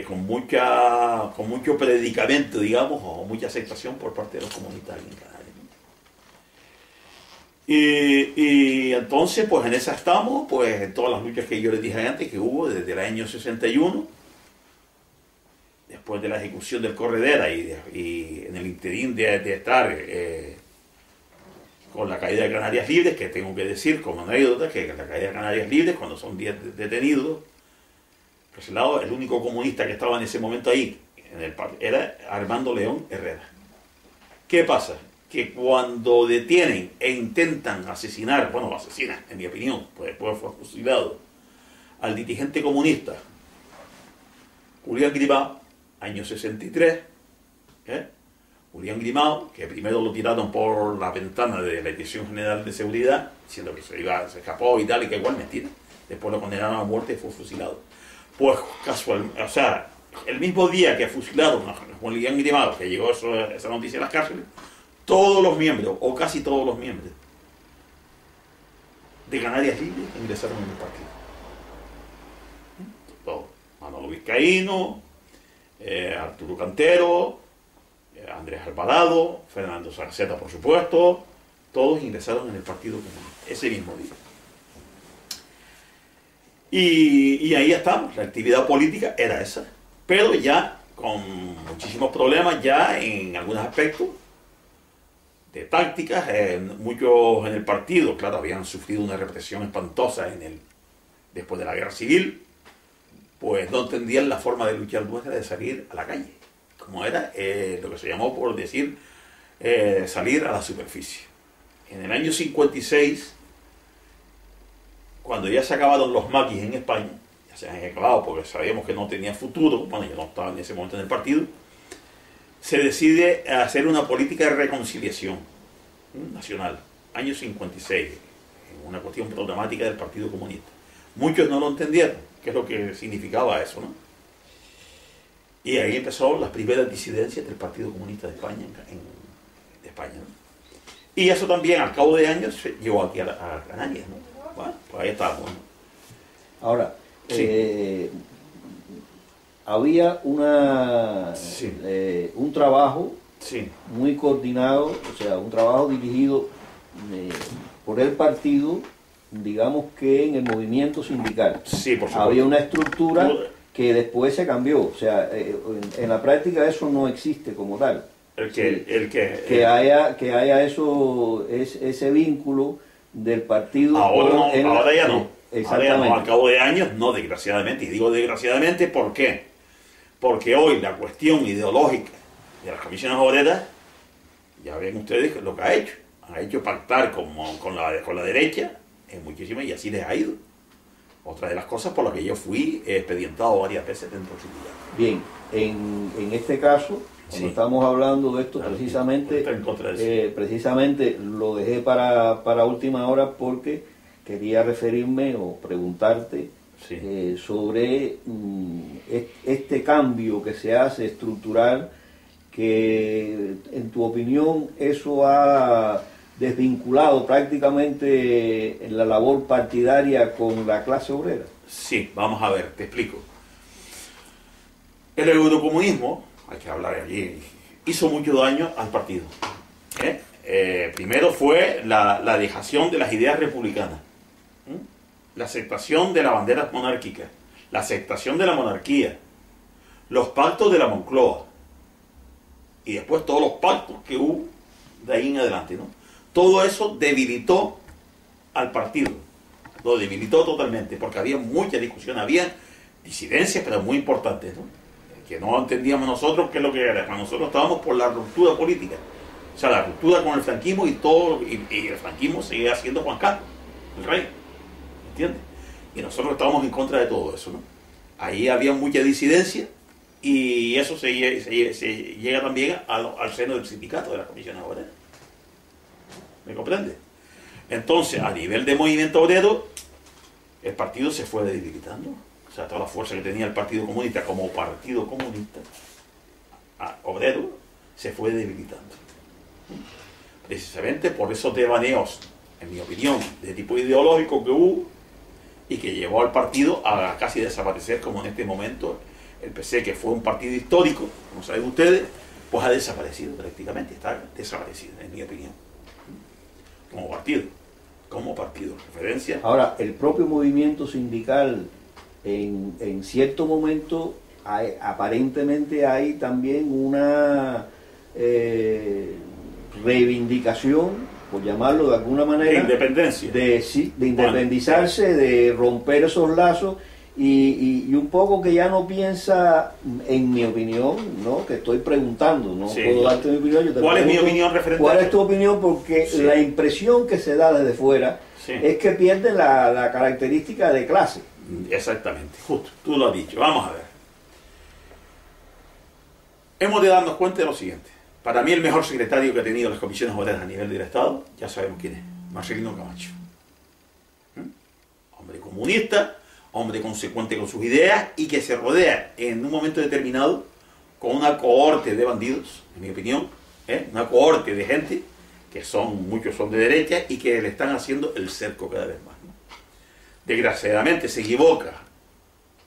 con mucho predicamento, digamos, o mucha aceptación por parte de los comunistas en Canarias. Y entonces, pues en esa estamos, pues en todas las luchas que yo les dije antes, que hubo desde el año 61, después de la ejecución del Corredera y en el interín de estar con la caída de Canarias Libres, que tengo que decir como anécdota, que la caída de Canarias Libres, cuando son 10 detenidos, pues el único comunista que estaba en ese momento ahí, era Armando León Herrera. ¿Qué pasa? Que cuando detienen e intentan asesinar, bueno, asesinan, en mi opinión, pues después fue fusilado, al dirigente comunista Julián Grimao, año 63, Julián Grimao, que primero lo tiraron por la ventana de la Dirección General de Seguridad, diciendo que se escapó y tal, y que igual mentira. Después lo condenaron a muerte y fue fusilado. Pues casualmente, o sea, el mismo día que fusilaron a Julián Grimao, que llegó esa noticia a las cárceles, todos los miembros, o casi todos los miembros, de Canarias Libres ingresaron en el partido. Todos. Manolo Vizcaíno, Arturo Cantero, Andrés Alvarado, Fernando Sarceta, por supuesto, todos ingresaron en el Partido Comunista ese mismo día. Y ahí estamos, la actividad política era esa, pero ya con muchísimos problemas, ya en algunos aspectos de tácticas, muchos en el partido, claro, habían sufrido una represión espantosa después de la guerra civil, pues no entendían la forma de luchar nuestra de salir a la calle, como era lo que se llamó, por decir, salir a la superficie. En el año 56, cuando ya se acabaron los maquis en España, ya se han acabado porque sabíamos que no tenían futuro, bueno, yo no estaba en ese momento en el partido, se decide hacer una política de reconciliación nacional, año 56, una cuestión programática del Partido Comunista. Muchos no lo entendieron, qué es lo que significaba eso, ¿no? Y ahí empezó las primeras disidencias del Partido Comunista de España, de España, ¿no? Y eso también, al cabo de años, se llevó aquí a Canarias, ¿no? Bueno, pues ahí estamos, ¿no? Ahora, Sí. había Sí. un trabajo Sí, muy coordinado, o sea, un trabajo dirigido por el partido, digamos que en el movimiento sindical. sí, por supuesto. Había una estructura que después se cambió, o sea, en la práctica eso no existe como tal. Que haya ese vínculo del partido. Ahora no, ahora ya no. Exactamente. Ahora ya no, al cabo de años, no, desgraciadamente. Y digo desgraciadamente, ¿por qué? Porque hoy la cuestión ideológica de las comisiones obreras, ya ven ustedes lo que ha hecho. Ha hecho pactar con la derecha en muchísimas, y así les ha ido. Otra de las cosas por las que yo fui expedientado varias veces dentro del sindicato. Bien, en este caso, cuando estamos hablando de esto, precisamente lo dejé para última hora porque quería referirme o preguntarte sobre este cambio que se hace estructural, que en tu opinión eso ha desvinculado prácticamente la labor partidaria con la clase obrera. Sí, vamos a ver, te explico. El eurocomunismo, hay que hablar allí, hizo mucho daño al partido. Primero fue la dejación de las ideas republicanas, la aceptación de las banderas monárquicas, la aceptación de la monarquía, los pactos de la Moncloa, y después todos los pactos que hubo de ahí en adelante, ¿no? Todo eso debilitó al partido, lo debilitó totalmente, porque había mucha discusión, había disidencias, pero muy importantes, ¿no? Que no entendíamos nosotros qué es lo que era. Nosotros estábamos por la ruptura política, o sea, la ruptura con el franquismo y el franquismo seguía siendo Juan Carlos, el rey, ¿entiendes? Y nosotros estábamos en contra de todo eso, ¿no? Ahí había mucha disidencia, y eso se llega también al seno del sindicato de la Comisión Obrera. ¿Me comprende? Entonces, a nivel de movimiento obrero, el partido se fue debilitando. O sea, toda la fuerza que tenía el Partido Comunista como partido comunista, obrero, se fue debilitando. Precisamente por esos devaneos, en mi opinión, de tipo ideológico que hubo y que llevó al partido a casi desaparecer, como en este momento el PC, que fue un partido histórico, como saben ustedes, pues ha desaparecido prácticamente, está desaparecido, en mi opinión. Como partido, referencia. Ahora, el propio movimiento sindical, en cierto momento, aparentemente hay también una reivindicación, por llamarlo de alguna manera, de independencia, de independizarse, de romper esos lazos, y un poco que ya no piensa, en mi opinión, ¿no? Que estoy preguntando, no puedo darte mi opinión. Yo te ¿Cuál es mi opinión referente? ¿Cuál es tu opinión? Porque la impresión que se da desde fuera es que pierde la característica de clase. Exactamente, justo, tú lo has dicho. Vamos a ver. Hemos de darnos cuenta de lo siguiente. Para mí el mejor secretario que ha tenido las comisiones obreras a nivel del Estado, ya sabemos quién es, Marcelino Camacho. Hombre comunista, hombre consecuente con sus ideas y que se rodea en un momento determinado con una cohorte de bandidos, en mi opinión, una cohorte de gente que muchos son de derecha y que le están haciendo el cerco cada vez más, ¿no? Desgraciadamente se equivoca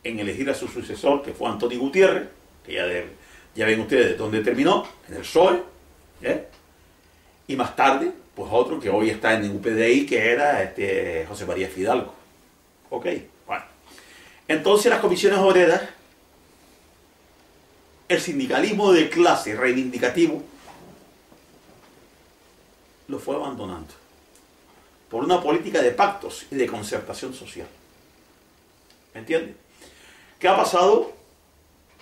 en elegir a su sucesor, que fue Antonio Gutiérrez, que ya ven ustedes dónde terminó, en el PSOE, y más tarde, pues otro que hoy está en el UPDI, que era José María Fidalgo. Ok, bueno. Entonces las comisiones obreras, el sindicalismo de clase reivindicativo, lo fue abandonando por una política de pactos y de concertación social. ¿Me entiendes? ¿Qué ha pasado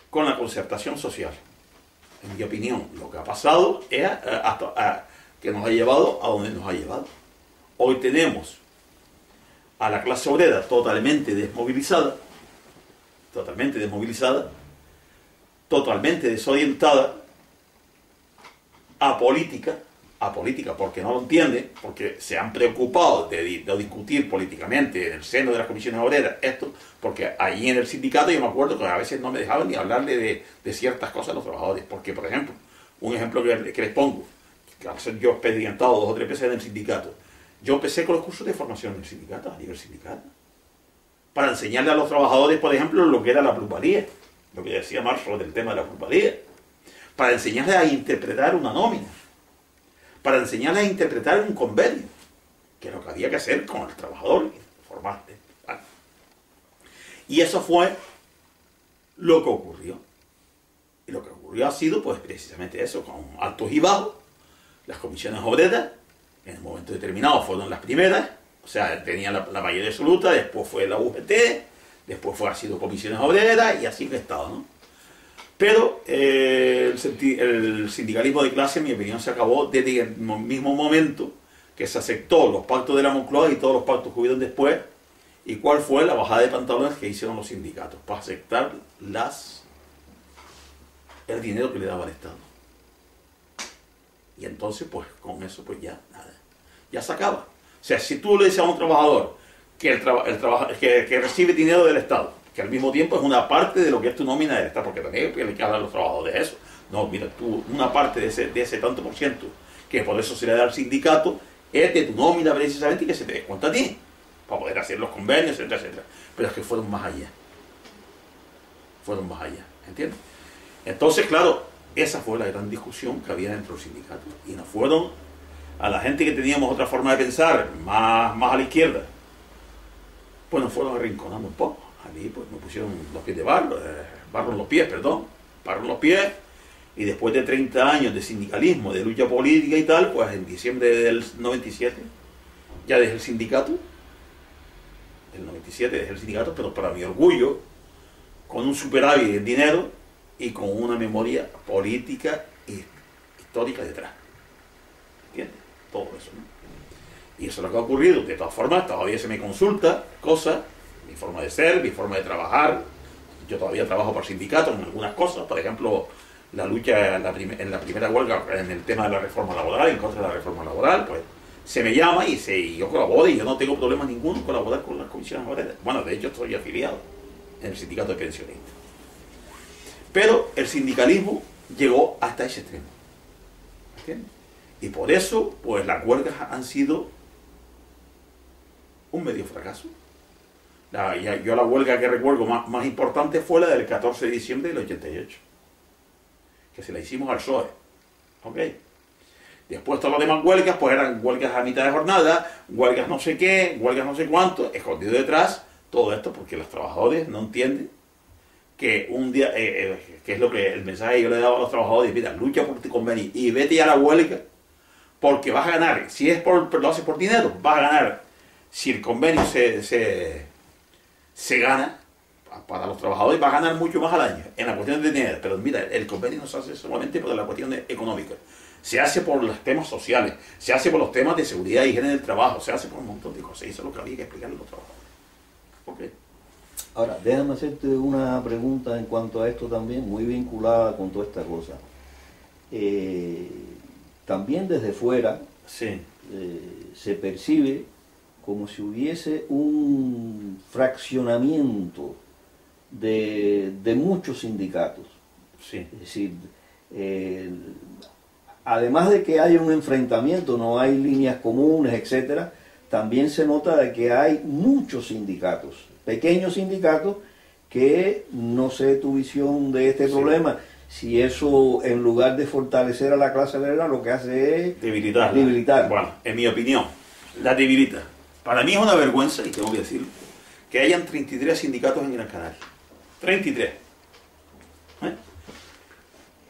con la concertación social? En mi opinión, lo que ha pasado es que nos ha llevado a donde nos ha llevado. Hoy tenemos a la clase obrera totalmente desmovilizada, totalmente desorientada, apolítica porque no lo entiende, porque se han preocupado de discutir políticamente en el seno de las comisiones obreras esto, porque allí en el sindicato yo me acuerdo que a veces no me dejaban ni hablarle de ciertas cosas a los trabajadores, porque por ejemplo, un ejemplo que les pongo, que al ser yo expedientado 2 o 3 veces en el sindicato, yo empecé con los cursos de formación en el sindicato, a nivel sindical, para enseñarle a los trabajadores, por ejemplo, lo que era la plusvalía, lo que decía Marshall del tema de la plusvalía, para enseñarles a interpretar una nómina, para enseñarles a interpretar un convenio, que es lo que había que hacer con el trabajador, formarle. ¿Vale? Y eso fue lo que ocurrió. Y lo que ocurrió ha sido, pues, precisamente eso, con altos y bajos. Las comisiones obreras, en un momento determinado, fueron las primeras, o sea, tenían la mayoría absoluta, después fue la UGT, después ha sido comisiones obreras, y así que ha estado, ¿no? Pero el sindicalismo de clase, en mi opinión, se acabó desde el mismo momento que se aceptó los pactos de la Moncloa y todos los pactos que hubieron después. ¿Y cuál fue la bajada de pantalones que hicieron los sindicatos? Para aceptar el dinero que le daba el Estado. Y entonces, pues, con eso, pues ya, nada. Ya se acaba. O sea, si tú le dices a un trabajador que recibe dinero del Estado, que al mismo tiempo es una parte de lo que es tu nómina del Estado, porque también hay que hablar a los trabajadores de eso. No, mira, tú, una parte de ese tanto por ciento, que por eso se le da al sindicato, es de tu nómina precisamente y que se te descuenta a ti, para poder hacer los convenios, etcétera, etcétera. Pero es que fueron más allá. ¿Entiendes? Entonces, claro, esa fue la gran discusión que había dentro del sindicato. Y nos fueron a la gente que teníamos otra forma de pensar, más a la izquierda, pues nos fueron arrinconando un poco. A mí pues me pusieron los pies de barro en los pies, y después de 30 años de sindicalismo, de lucha política y tal, pues en diciembre del 97 ya dejé el sindicato, pero para mi orgullo, con un superávit en dinero y con una memoria política y histórica detrás. ¿Entiendes? Todo eso, ¿no? Y eso es lo que ha ocurrido. De todas formas, todavía se me consulta cosas, mi forma de ser, mi forma de trabajar. Yo todavía trabajo por sindicatos en algunas cosas, por ejemplo, la lucha en la primera huelga en el tema de la reforma laboral, en contra de la reforma laboral, pues se me llama y yo colaboro y yo no tengo problema ninguno en colaborar con las comisiones obreras. Bueno, de hecho estoy afiliado en el sindicato de pensionistas. Pero el sindicalismo llegó hasta ese extremo. ¿Entiendes? Y por eso, pues las huelgas han sido un medio fracaso. Yo la huelga que recuerdo más importante fue la del 14 de diciembre del 88, que se la hicimos al PSOE. ¿Ok? Después todas las demás huelgas, pues eran huelgas a mitad de jornada, huelgas no sé qué, huelgas no sé cuánto, escondido detrás, todo esto porque los trabajadores no entienden que un día, que es lo que el mensaje que yo le he dado a los trabajadores, mira, lucha por tu convenio y vete a la huelga, porque vas a ganar, si es lo haces por dinero, vas a ganar, si el convenio se gana, para los trabajadores vas a ganar mucho más al año, en la cuestión de dinero, pero mira, el convenio no se hace solamente por la cuestión económica, se hace por los temas sociales, se hace por los temas de seguridad y higiene del trabajo, se hace por un montón de cosas, y eso es lo que había que explicarle a los trabajadores. ¿Okay? Ahora, déjame hacerte una pregunta en cuanto a esto también, muy vinculada con toda esta cosa. También desde fuera Sí. se percibe como si hubiese un fraccionamiento de muchos sindicatos. Sí. Es decir, además de que hay un enfrentamiento, no hay líneas comunes, etcétera, también se nota de que hay muchos sindicatos, pequeños sindicatos, que no sé tu visión de este problema, si eso en lugar de fortalecer a la clase obrera lo que hace es debilitar. Bueno, en mi opinión, la debilita. Para mí es una vergüenza, y tengo que decirlo, que hayan 33 sindicatos en Gran Canaria. 33.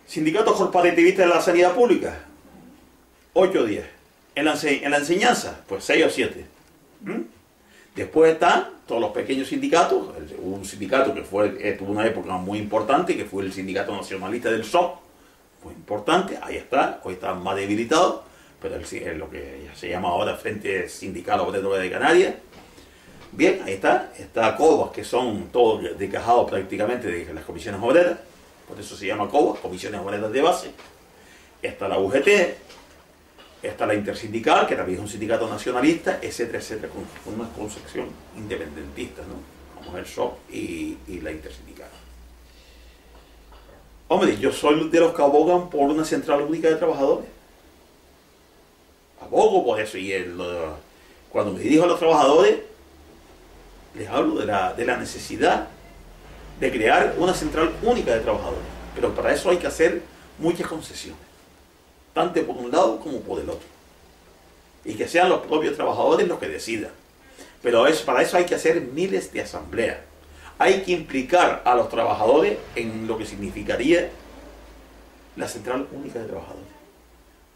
Sindicatos corporativistas de la sanidad pública, 8 o 10. En la enseñanza, pues 6 o 7. Después están todos los pequeños sindicatos. Hubo un sindicato que tuvo una época muy importante, que fue el Sindicato Nacionalista del SOC, muy importante, ahí está, hoy está más debilitado, pero es lo que se llama ahora Frente Sindical Obrero de Canarias. Bien, ahí está COBAS, que son todos desgajados prácticamente de las comisiones obreras, por eso se llama COBAS, Comisiones Obreras de Base. Está la UGT, está la Intersindical, que también es un sindicato nacionalista, etcétera, etcétera, con una concepción independentista, ¿no? Como el SOC y la Intersindical. Hombre, yo soy de los que abogan por una central única de trabajadores. Abogo por eso, y cuando me dirijo a los trabajadores, les hablo de la necesidad de crear una central única de trabajadores. Pero para eso hay que hacer muchas concesiones, tanto por un lado como por el otro. Y que sean los propios trabajadores los que decidan. Pero para eso hay que hacer miles de asambleas. Hay que implicar a los trabajadores en lo que significaría la central única de trabajadores.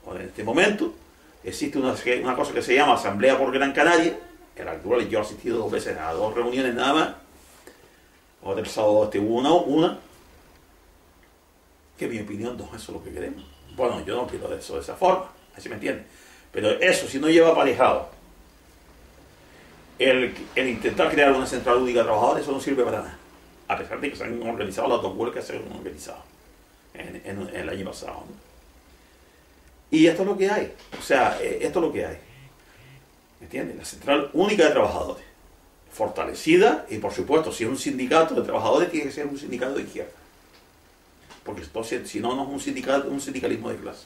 Ahora, en este momento existe una cosa que se llama Asamblea por Gran Canaria, en la cual yo he asistido 2 veces a 2 reuniones nada más. Ahora el sábado hubo una, que en mi opinión no, eso es lo que queremos. Bueno, yo no quiero eso de esa forma, así me entienden. Pero eso, si no lleva aparejado el intentar crear una central única de trabajadores, eso no sirve para nada. A pesar de que se han organizado las 2 huelgas que se han organizado en el año pasado, ¿no? Y esto es lo que hay. O sea, esto es lo que hay. ¿Me entiendes? La central única de trabajadores. Fortalecida, y por supuesto, si es un sindicato de trabajadores, tiene que ser un sindicato de izquierda. Porque entonces, si no, no es un sindicalismo de clase.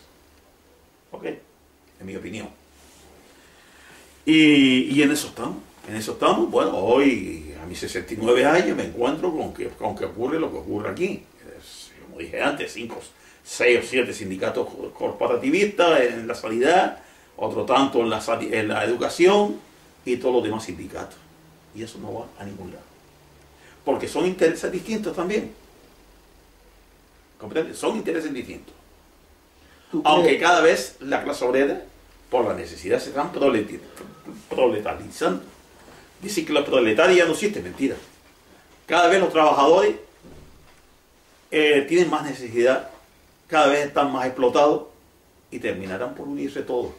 ¿Ok? En mi opinión. Y en eso estamos. En eso estamos. Bueno, hoy, a mis 69 años, me encuentro con que ocurre lo que ocurre aquí. Como dije antes, 6 o 7 sindicatos corporativistas en la sanidad, otro tanto en la educación, y todos los demás sindicatos. Y eso no va a ningún lado. Porque son intereses distintos también. ¿Comprendes? Son intereses distintos. Aunque cada vez la clase obrera, por la necesidad, se están proletarizando. Dicen que la proletaria ya no existe, mentira. Cada vez los trabajadores tienen más necesidad, cada vez están más explotados y terminarán por unirse todos.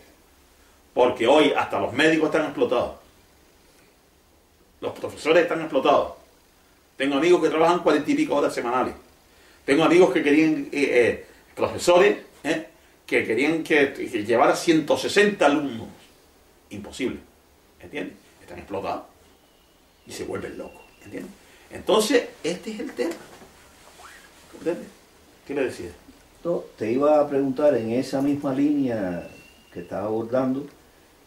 Porque hoy hasta los médicos están explotados. Los profesores están explotados. Tengo amigos que trabajan 40 y pico horas semanales. Tengo amigos que querían, profesores, que querían que llevara 160 alumnos imposible, ¿entiendes? Están explotados y se vuelven locos, ¿entiendes? Entonces, este es el tema, ¿entiendes? ¿Qué le decía? No, te iba a preguntar en esa misma línea que estás abordando,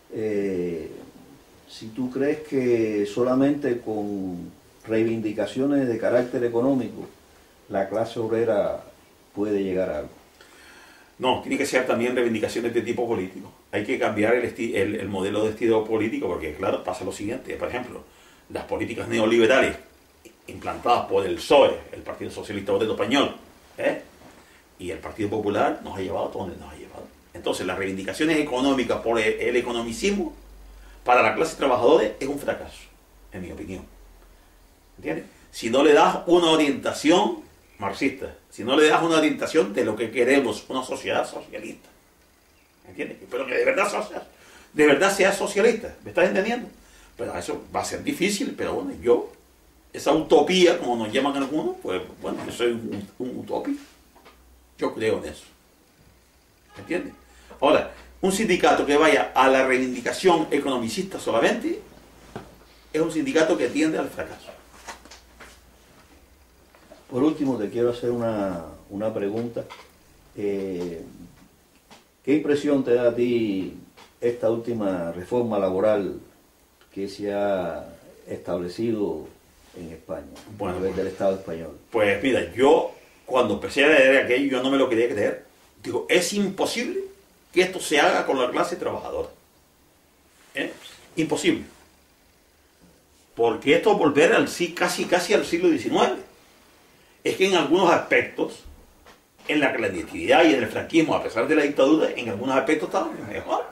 si tú crees que solamente con reivindicaciones de carácter económico la clase obrera puede llegar a algo. No, tiene que ser también reivindicaciones de tipo político. Hay que cambiar el modelo de estilo político porque, claro, pasa lo siguiente. Por ejemplo, las políticas neoliberales implantadas por el PSOE, el Partido Socialista Obrero Español, y el Partido Popular nos ha llevado a donde nos ha llevado. Entonces, las reivindicaciones económicas por el economicismo para la clase trabajadora es un fracaso, en mi opinión. ¿Entiendes? Si no le das una orientación marxista, si no le das una orientación de lo que queremos, una sociedad socialista. ¿Entiendes? Pero que de verdad sea socialista. ¿Me estás entendiendo? Pero eso va a ser difícil, pero bueno, yo, esa utopía, como nos llaman algunos, pues bueno, yo soy un utópico. Yo creo en eso. ¿Entiendes? Ahora, un sindicato que vaya a la reivindicación economicista solamente es un sindicato que tiende al fracaso. Por último, te quiero hacer una pregunta. ¿Qué impresión te da a ti esta última reforma laboral que se ha establecido en España, a nivel del Estado español? Pues mira, yo cuando empecé a leer aquello, yo no me lo quería creer. Digo, es imposible que esto se haga con la clase trabajadora. Imposible. Porque esto es volver casi al siglo XIX. Es que en algunos aspectos, en la clandestinidad y en el franquismo, a pesar de la dictadura, en algunos aspectos estaban mejor.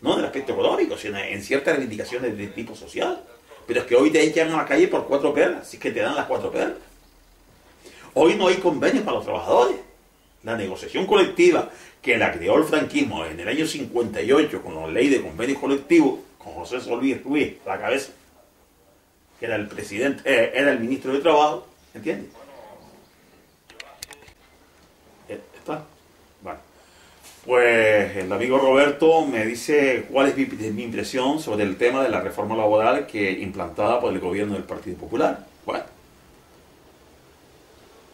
No en el aspecto económico, sino en ciertas reivindicaciones de tipo social. Pero es que hoy te echan a la calle por 4 perlas, si es que te dan las 4 perlas. Hoy no hay convenios para los trabajadores. La negociación colectiva que la creó el franquismo en el año 58 con la ley de convenios colectivos, con José Solís Ruiz a la cabeza, que era el presidente, era el ministro de Trabajo, ¿entiendes? ¿Está? Bueno. Pues el amigo Roberto me dice cuál es mi impresión sobre el tema de la reforma laboral que implantada por el gobierno del Partido Popular. Bueno,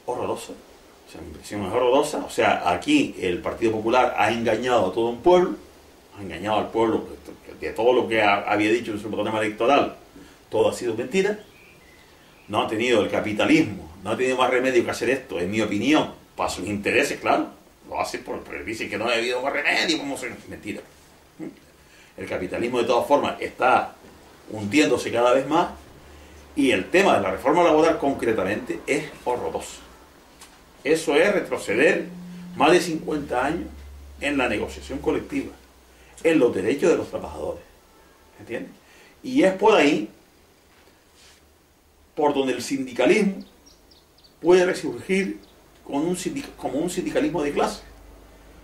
horrorosa. O sea, mi impresión es horrorosa. O sea, aquí el Partido Popular ha engañado a todo un pueblo, ha engañado al pueblo de todo lo que había dicho en su programa electoral. Todo ha sido mentira. No ha tenido el capitalismo, no ha tenido más remedio que hacer esto, en mi opinión, para sus intereses, claro. Lo hace porque dicen que no ha habido más remedio, como se... Mentira. El capitalismo de todas formas está hundiéndose cada vez más y el tema de la reforma laboral concretamente es horroroso. Eso es retroceder más de 50 años en la negociación colectiva, en los derechos de los trabajadores. ¿Entiendes? Y es por ahí por donde el sindicalismo puede resurgir como un sindicalismo de clase.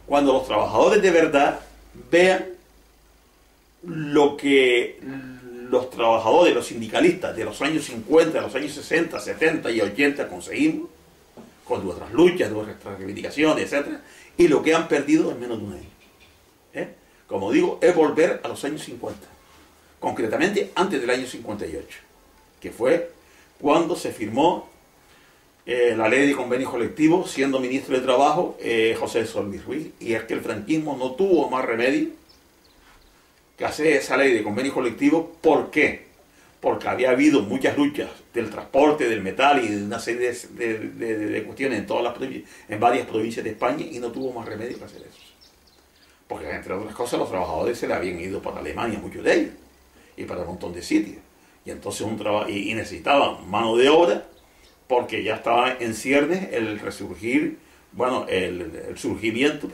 Cuando los trabajadores de verdad vean lo que los trabajadores, los sindicalistas de los años 50, de los años 60, 70 y 80 conseguimos, con nuestras luchas, nuestras reivindicaciones, etc., y lo que han perdido en menos de un año. Como digo, es volver a los años 50, concretamente antes del año 58, que fue cuando se firmó la ley de convenios colectivos, siendo ministro de Trabajo José Solís Ruiz, y es que el franquismo no tuvo más remedio que hacer esa ley de convenios colectivos. ¿Por qué? Porque había habido muchas luchas del transporte, del metal y de una serie de cuestiones en varias provincias de España, y no tuvo más remedio que hacer eso. Porque, entre otras cosas, los trabajadores se le habían ido para Alemania, muchos de ellos, y para un montón de sitios. Y entonces y necesitaban mano de obra, porque ya estaba en ciernes el resurgir, bueno, el surgimiento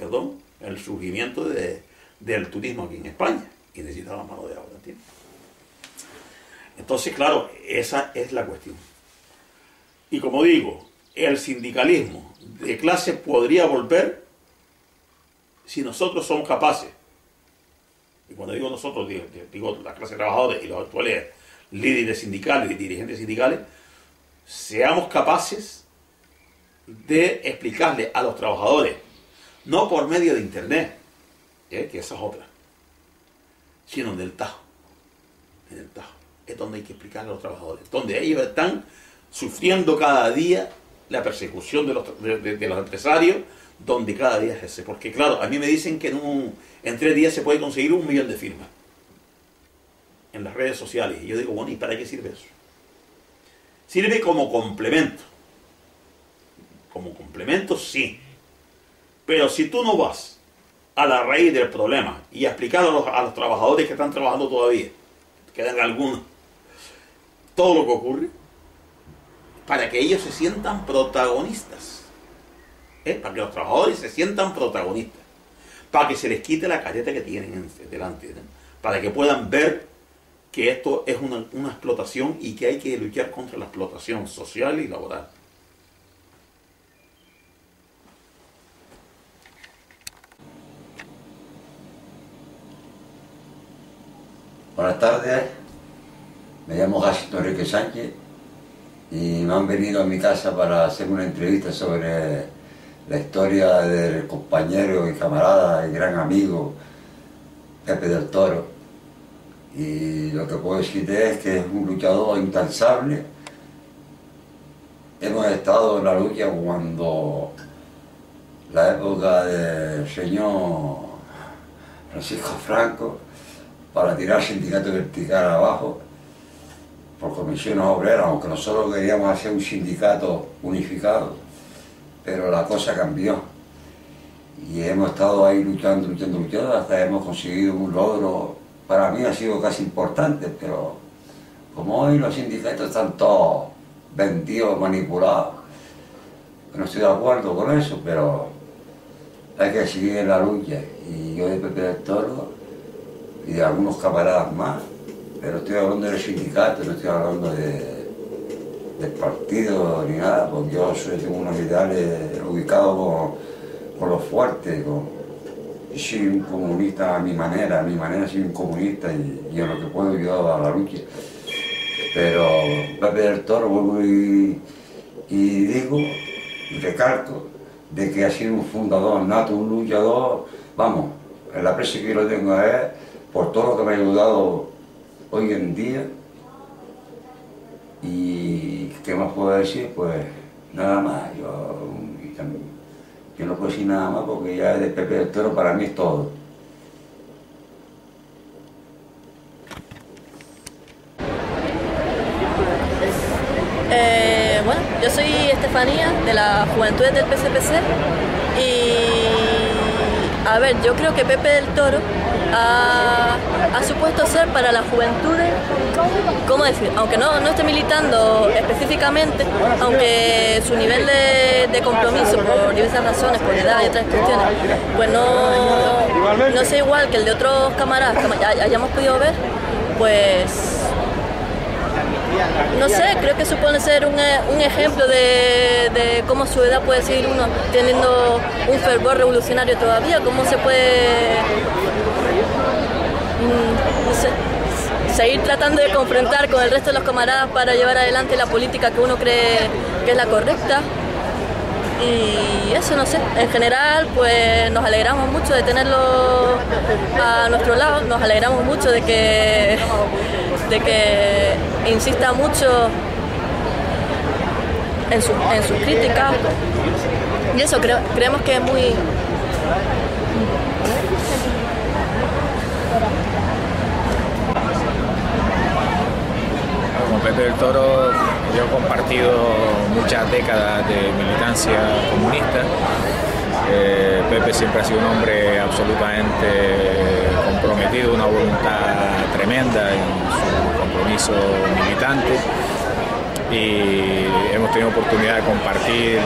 del turismo aquí en España, y necesitaban mano de obra, ¿entiendes? Entonces, claro, esa es la cuestión. Y como digo, el sindicalismo de clase podría volver si nosotros somos capaces, y cuando digo nosotros, digo la clase trabajadora y los actuales líderes sindicales y dirigentes sindicales, seamos capaces de explicarle a los trabajadores, no por medio de internet, que esa es otra, sino en el Tajo. En el Tajo. Es donde hay que explicarle a los trabajadores, donde ellos están sufriendo cada día la persecución de los empresarios, donde cada día es ese. Porque claro, a mí me dicen que en 3 días se puede conseguir 1 millón de firmas en las redes sociales. Y yo digo, bueno, ¿y para qué sirve eso? Sirve como complemento. Como complemento, sí. Pero si tú no vas a la raíz del problema y a explicar a los trabajadores que están trabajando todavía, quedan algunos, todo lo que ocurre, para que ellos se sientan protagonistas, para que los trabajadores se sientan protagonistas, para que se les quite la careta que tienen delante, ¿no? Para que puedan ver que esto es una explotación y que hay que luchar contra la explotación social y laboral. Buenas tardes, me llamo Jacinto Enrique Sánchez y me han venido a mi casa para hacer una entrevista sobre la historia del compañero y camarada y gran amigo Pepe del Toro. Y lo que puedo decirte es que es un luchador incansable. Hemos estado en la lucha cuando la época del señor Francisco Franco, para tirar el sindicato vertical abajo por comisiones obreras, aunque nosotros queríamos hacer un sindicato unificado, pero la cosa cambió y hemos estado ahí luchando hasta hemos conseguido un logro. Para mí ha sido casi importante, pero como hoy los sindicatos están todos vendidos, manipulados, no estoy de acuerdo con eso, pero hay que seguir en la lucha. Y yo de Pepe del Toro y de algunos camaradas más, pero estoy hablando del sindicato, no estoy hablando del partido ni nada, porque yo tengo unos ideales ubicados con los fuertes, y soy un comunista a mi manera soy un comunista y en lo que puedo ayudar a la lucha. Pero Pepe del Toro, vuelvo y digo, y recalco, de que ha sido un fundador nato, un luchador, vamos, en la presa que yo lo tengo es por todo lo que me ha ayudado hoy en día. Y ¿qué más puedo decir? Pues nada más, yo no puedo decir nada más porque ya de Pepe del Toro para mí es todo. Bueno, yo soy Estefanía de la Juventudes del PCPC y a ver, yo creo que Pepe del Toro ha supuesto ser para las juventudes, ¿cómo decir? Aunque no esté militando específicamente, aunque su nivel de compromiso por diversas razones, por edad y otras cuestiones, pues no sea igual que el de otros camaradas que hayamos podido ver, pues no sé, creo que supone ser un ejemplo de cómo a su edad puede seguir uno teniendo un fervor revolucionario todavía, cómo se puede no sé, seguir tratando de confrontar con el resto de los camaradas para llevar adelante la política que uno cree que es la correcta. Y eso, no sé, en general pues nos alegramos mucho de tenerlo a nuestro lado, nos alegramos mucho de que insista mucho en sus críticas y eso creemos que es muy... Como Pepe del Toro, yo he compartido muchas décadas de militancia comunista. Pepe siempre ha sido un hombre absolutamente comprometido, una voluntad tremenda en su compromiso militante, y hemos tenido oportunidad de compartir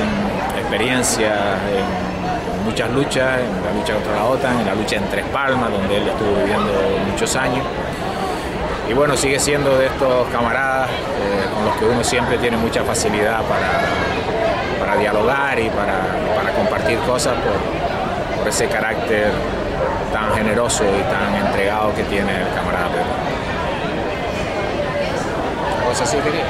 experiencias en muchas luchas, en la lucha contra la OTAN, en la lucha en Tres Palmas, donde él estuvo viviendo muchos años. Y bueno, sigue siendo de estos camaradas con los que uno siempre tiene mucha facilidad para dialogar y para compartir cosas por ese carácter tan generoso y tan entregado que tiene el camarada Pepe. ¿Una cosa así quería?